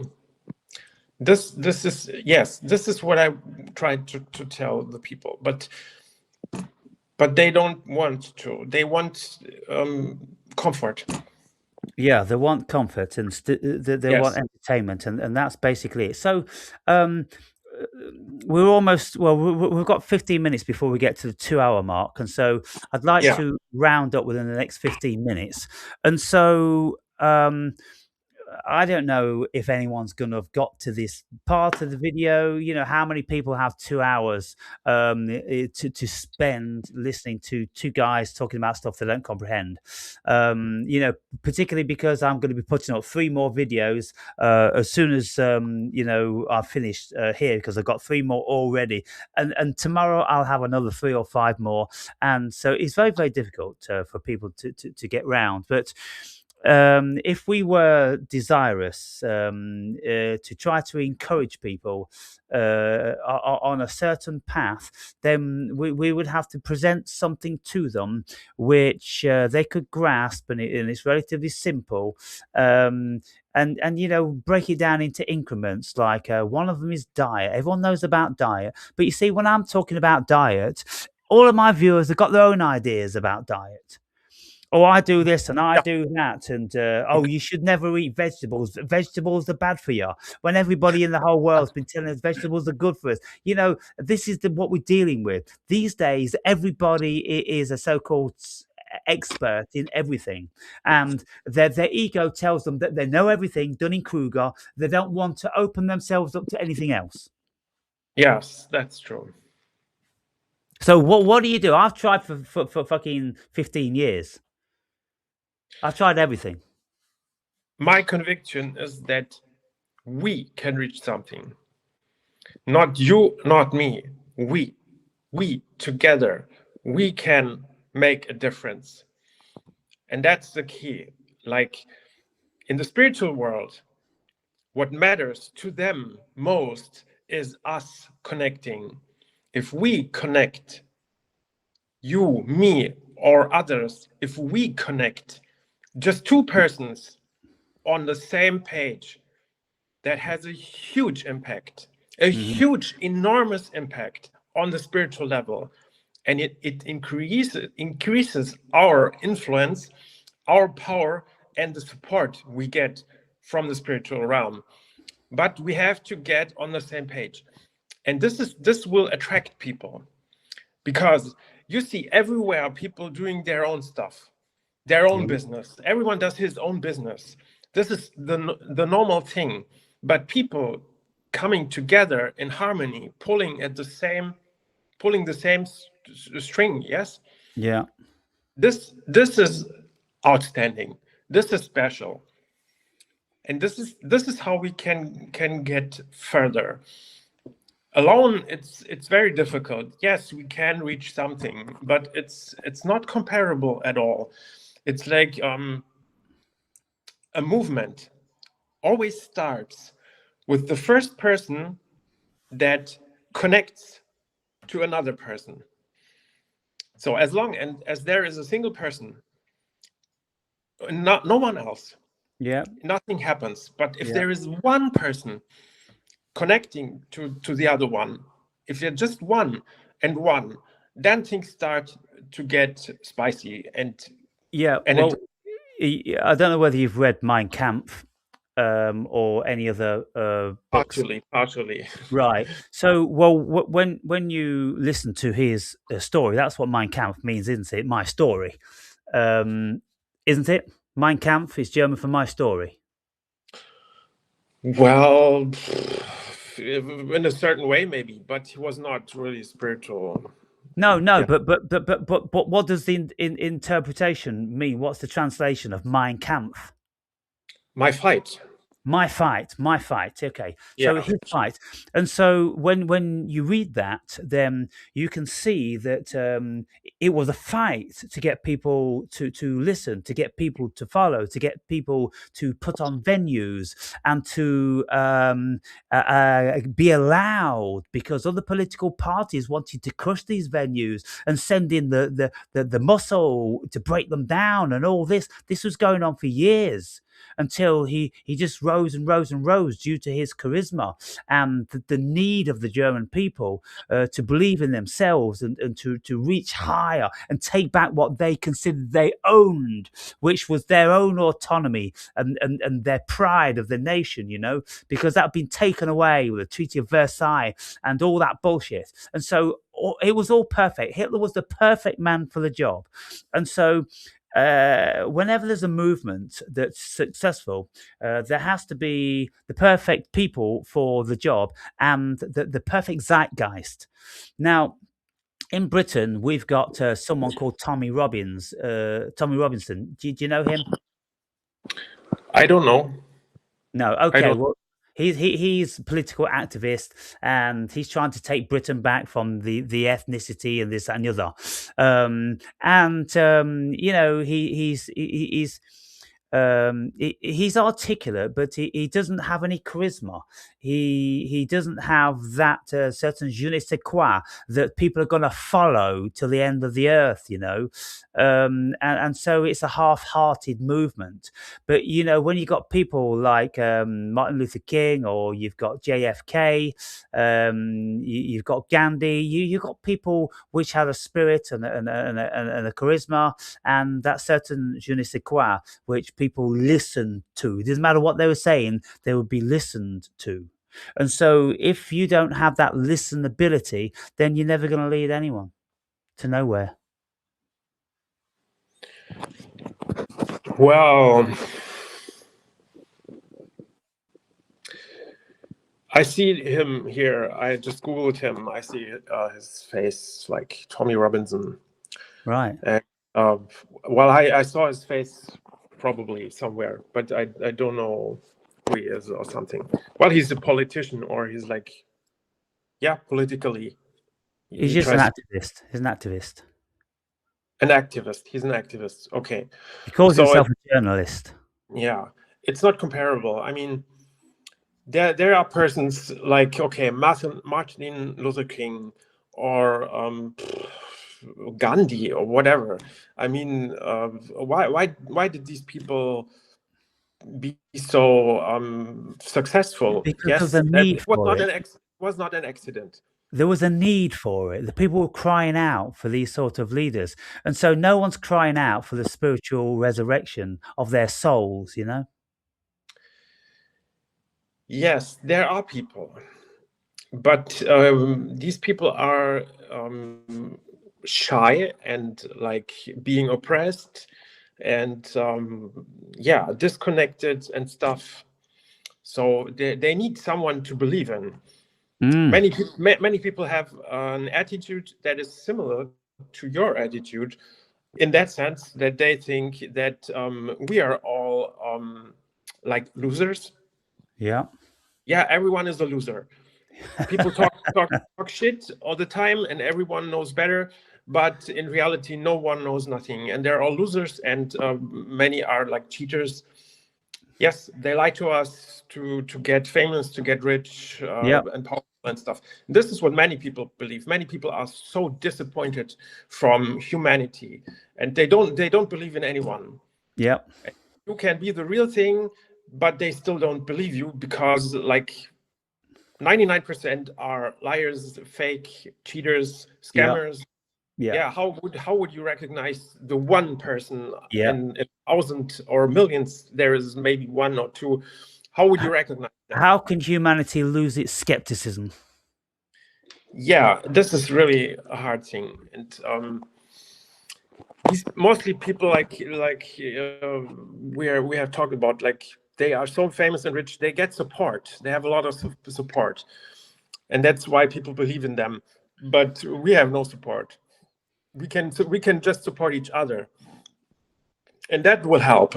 This is, yes, this is what I try to tell the people, but they don't want to. They want comfort. Yeah, they want comfort and they want Yes. entertainment, and that's basically it. So, um, uh, we're almost well. We've got 15 minutes before we get to the 2 hour mark, and so I'd like Yeah. to round up within the next 15 minutes. And so, I don't know if anyone's going to have got to this part of the video. You know, how many people have 2 hours to spend listening to two guys talking about stuff they don't comprehend? You know, particularly because I'm going to be putting up 3 more videos as soon as I've finished here because I've got 3 more already, and tomorrow I'll have another 3 or 5 more, and so it's very very difficult for people to get round, but if we were desirous to try to encourage people on a certain path, then we would have to present something to them which they could grasp, and it's relatively simple. And break it down into increments. Like one of them is diet. Everyone knows about diet, but you see, when I'm talking about diet, all of my viewers have got their own ideas about diet. Oh, I do this and I Yeah. do that, and oh, you should never eat vegetables. Vegetables are bad for you. When everybody in the whole world's been telling us vegetables are good for us, this is what we're dealing with these days. Everybody is a so-called expert in everything, and their ego tells them that they know everything. Dunning-Kruger. They don't want to open themselves up to anything else. Yes, that's true. So what do you do? I've tried for fucking 15 years. I've tried everything. My conviction is that we can reach something. Not you, not me. We together, we can make a difference. And that's the key. Like in the spiritual world, what matters to them most is us connecting. If we connect, you, me, or others, if we connect, just two persons on the same page, that has a huge impact, a Mhm. huge, enormous impact on the spiritual level. And it increases our influence, our power, and the support we get from the spiritual realm. But we have to get on the same page. And this will attract people, because you see everywhere people doing their own stuff, their own business. Everyone does his own business. This is the normal thing. But people coming together in harmony, pulling the same string. Yes, Yeah. this is outstanding. This is special, and this is how we can get further. alone it's very difficult. Yes, we can reach something, but it's not comparable at all. It's like a movement always starts with the first person that connects to another person. So as long as there is a single person, no one else, Yeah. nothing happens. But if Yeah. there is one person connecting to the other one, if they're just one and one, then things start to get spicy. Yeah. And Well, I don't know whether you've read Mein Kampf or any other books. partially. Right. So, well, when you listen to his story, that's what Mein Kampf means, isn't it? My story, um, isn't it? Mein Kampf is German for my story. Well, in a certain way, maybe, but he was not really spiritual. No, no, Yeah. but what does the interpretation mean? What's the translation of Mein Kampf? My fight. My fight, my fight. Okay, so Yeah. his fight, and so when you read that, then you can see that it was a fight to get people to listen, to get people to follow, to get people to put on venues and to be allowed, because other political parties wanted to crush these venues and send in the muscle to break them down, and all this. This was going on for years until he just rose and rose and rose due to his charisma and the need of the German people to believe in themselves and to reach higher and take back what they considered they owned, which was their own autonomy and their pride of the nation, you know, because that had been taken away with the Treaty of Versailles and all that bullshit. And so it was all perfect. Hitler was the perfect man for the job. And so whenever there's a movement that's successful, there has to be the perfect people for the job and the perfect zeitgeist. Now, in Britain, we've got someone called Tommy Robbins. Tommy Robinson. Do you know him? I don't know. No. I Okay. don't. Well, he's a political activist, and he's trying to take Britain back from the ethnicity and this that, and the other. You know, he's articulate, but he doesn't have any charisma. He doesn't have that certain je ne sais quoi that people are going to follow till the end of the earth, you know. And so it's a half-hearted movement. But you know, when you've got people like Martin Luther King, or you've got JFK, you've got Gandhi, you've got people which have a spirit and a charisma and that certain je ne sais quoi, which people listen to. It doesn't matter what they were saying, they would be listened to. And so if you don't have that listenability, then you're never going to lead anyone to nowhere. Well, I see him here. I just Googled him. I see his face, like Tommy Robinson. Right. And, well, I saw his face probably somewhere, but I don't know who he is or something. Well, he's a politician, or he's like, yeah, politically. He's He just an tries activist. He's an activist. an activist. He's an activist. Okay. He calls So himself a journalist. yeah, it's not comparable. I mean, there are persons like, okay, Martin Luther King, or Gandhi, or whatever. I mean, why did these people be so successful? Because Yes, of the need it was for not it. was not an accident. There was a need for it. The people were crying out for these sort of leaders. And so no one's crying out for the spiritual resurrection of their souls, you know? Yes, there are people, but these people are shy and like being oppressed and yeah, disconnected and stuff. So they need someone to believe in. Many people have an attitude that is similar to your attitude, in that sense that they think that we are all like losers. Yeah. Yeah, everyone is a loser. People talk shit all the time, and everyone knows better. But in reality, no one knows nothing, and they're all losers, and many are like cheaters. Yes, they lie to us to get famous, to get rich, Yeah, and powerful and stuff. This is what many people believe. Many people are so disappointed from humanity, and they don't believe in anyone. yeah, You can be the real thing, but they still don't believe you because like 99% are liars, fake, cheaters, yeah, scammers. yeah, Yeah, how would you recognize the one person yeah. in thousand or millions? There is maybe one or two. How would you recognize them? How can humanity lose its skepticism? Yeah, this is really a hard thing, and these mostly people we have talked about, like they are so famous and rich, they get support, they have a lot of support, and that's why people believe in them. But we have no support. We can just support each other, and that will help.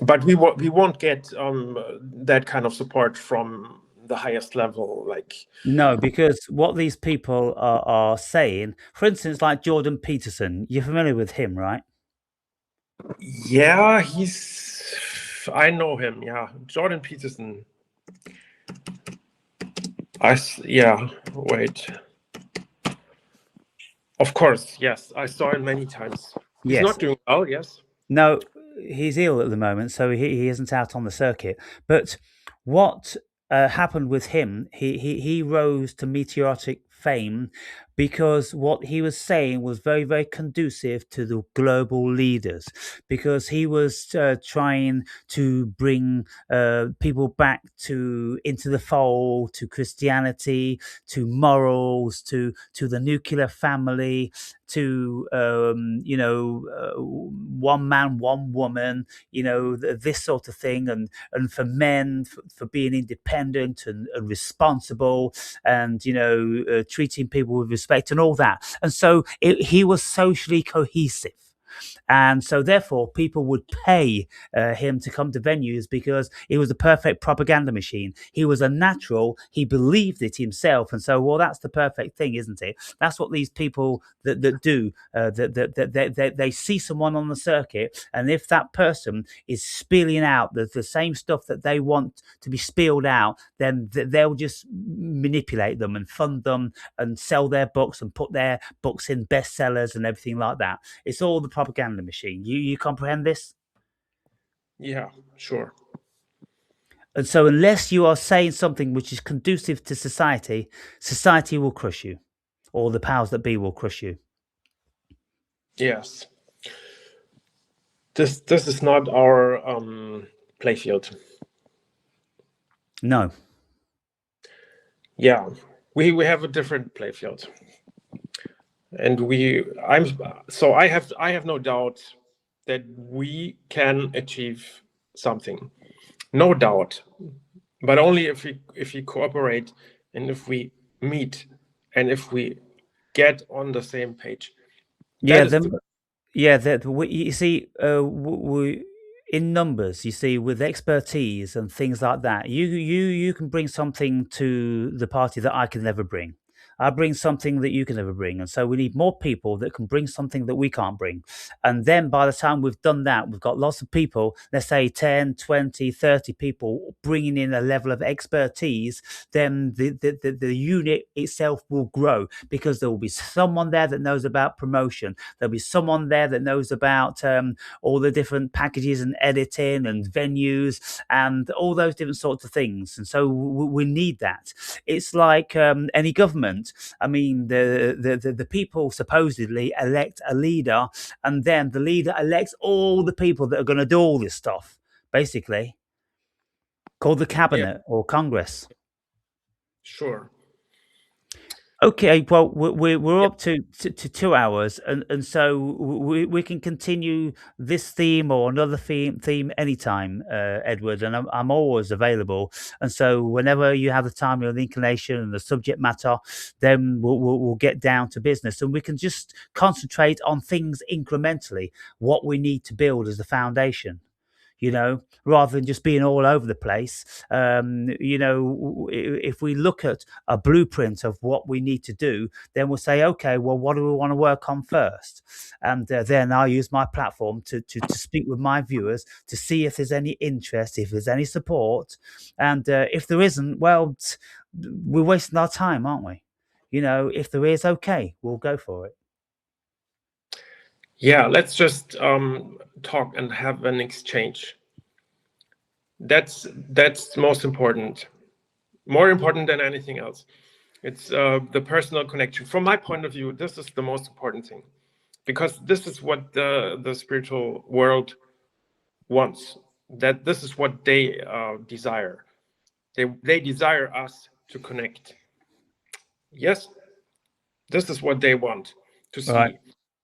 But we won't get that kind of support from the highest level. Like, No, because what these people are saying, for instance, like Jordan Peterson, you're familiar with him, right? yeah, I know him. Yeah, Jordan Peterson. Yeah. Wait. Of course, yes. I saw him many times. He's Yes. not doing well. Yes. No, he's ill at the moment, so he isn't out on the circuit. But what happened with him? He rose to meteoric fame because what he was saying was very, very conducive to the global leaders, because he was trying to bring people back to into the fold, to Christianity, to morals, to the nuclear family, to one man, one woman, this sort of thing, and for men, for being independent and responsible, and treating people with respect and all that. And so he was socially cohesive. And so, therefore, people would pay him to come to venues because he was a perfect propaganda machine. He was a natural. He believed it himself. And so, well, that's the perfect thing, isn't it? That's what these people that do. They see someone on the circuit, and if that person is spilling out the same stuff that they want to be spilled out, then they'll just manipulate them and fund them and sell their books and put their books in bestsellers and everything like that. It's all the propaganda machine. You comprehend this? Yeah. Sure. And so unless you are saying something which is conducive to society, society will crush you, or the powers that be will crush you. Yes. This is not our playfield. No. Yeah. We have a different playfield. And I have no doubt that we can achieve something. No doubt. But only if we cooperate, and if we meet, and if we get on the same page. Yeah, That is you see, in numbers, you see, with expertise and things like that, you can bring something to the party that I can never bring. I bring something that you can never bring. And so we need more people that can bring something that we can't bring. And then by the time we've done that, we've got lots of people, let's say 10, 20, 30 people bringing in a level of expertise, then the unit itself will grow, because there will be someone there that knows about promotion. There'll be someone there that knows about all the different packages and editing and venues and all those different sorts of things. And so we need that. It's like any government. I mean, the people supposedly elect a leader, and then the leader elects all the people that are going to do all this stuff, basically, called the Yeah, cabinet or Congress. sure. Okay, well, we're Yeah. up to 2 hours, and so we can continue this theme or another theme anytime, Edward, and I'm always available. And so whenever you have the time and the inclination and the subject matter, then we'll get down to business, and we can just concentrate on things incrementally, what we need to build as the foundation. rather than just being all over the place. If we look at a blueprint of what we need to do, then we'll say, okay, well, what do we want to work on first? And then I'll use my platform to speak with my viewers to see if there's any interest, if there's any support. And if there isn't, well, we're wasting our time, aren't we? If there is, okay, we'll go for it. Yeah, let's just talk and have an exchange. That's most important, more important than anything else. It's the personal connection. From my point of view, this is the most important thing, because this is what the spiritual world wants. That this is what they desire. They desire us to connect. Yes, this is what they want to see. Right.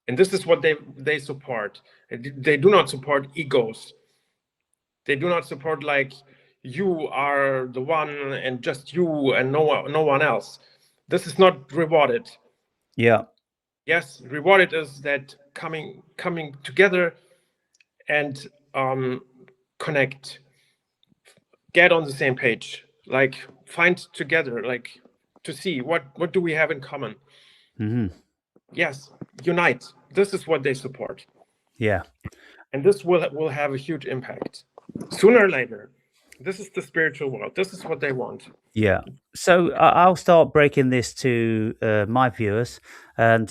And this is what they support. They do not support egos. They do not support like you are the one and just you and no one else. This is not rewarded. Yeah. Yes, rewarded is that coming together and connect, get on the same page, like find together, like to see what do we have in common. Mm-hmm. Yes, unite. This is what they support. Yeah. And this will have a huge impact sooner or later. This is the spiritual world. This is what they want. Yeah. So I'll start breaking this to my viewers and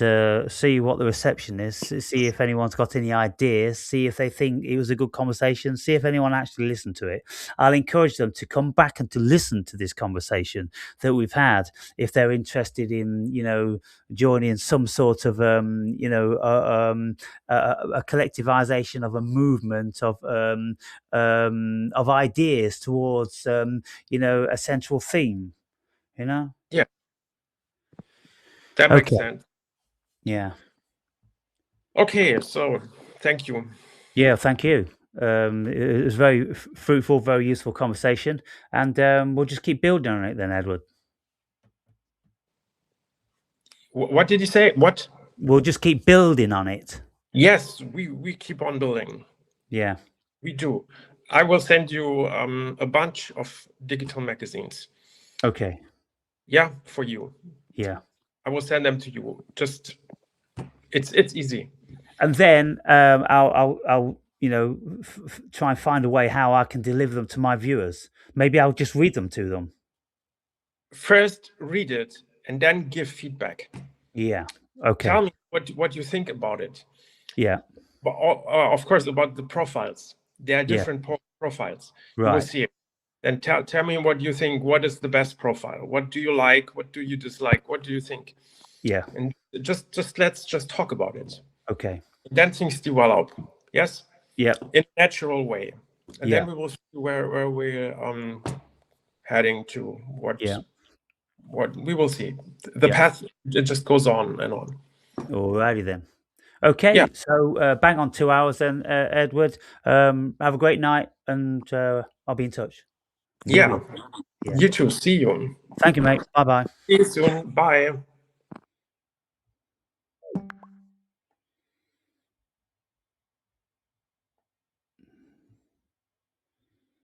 see what the reception is, see if anyone's got any ideas, see if they think it was a good conversation, see if anyone actually listened to it. I'll encourage them to come back and to listen to this conversation that we've had if they're interested in, joining some sort of, a collectivization of a movement of ideas towards, a central theme. Yeah, that makes sense. Yeah. Okay, so thank you. Yeah, thank you. It was very fruitful, very useful conversation, and we'll just keep building on it then, Edward. What did you say? What? We'll just keep building on it. Yes, we keep on building. Yeah, we do. I will send you a bunch of digital magazines. Okay. Yeah, for you. Yeah. I will send them to you. Just it's easy. And then I'll try and find a way how I can deliver them to my viewers. Maybe I'll just read them to them. First, read it and then give feedback. Yeah. Okay. Tell me what you think about it. Yeah. But of course, about the profiles. There are different profiles. Right. You will see it. Then tell me what you think. What is the best profile? What do you like? What do you dislike? What do you think? Yeah. And just let's just talk about it. Okay. Then things develop. Yes. Yeah. In a natural way, and then we will see where we're heading to. What we will see. The path, it just goes on and on. Alrighty then. Okay, so bang on 2 hours then, Edward. Have a great night, and I'll be in touch. Yeah. You too. See you. Thank you, mate. Bye-bye. See you soon. Bye.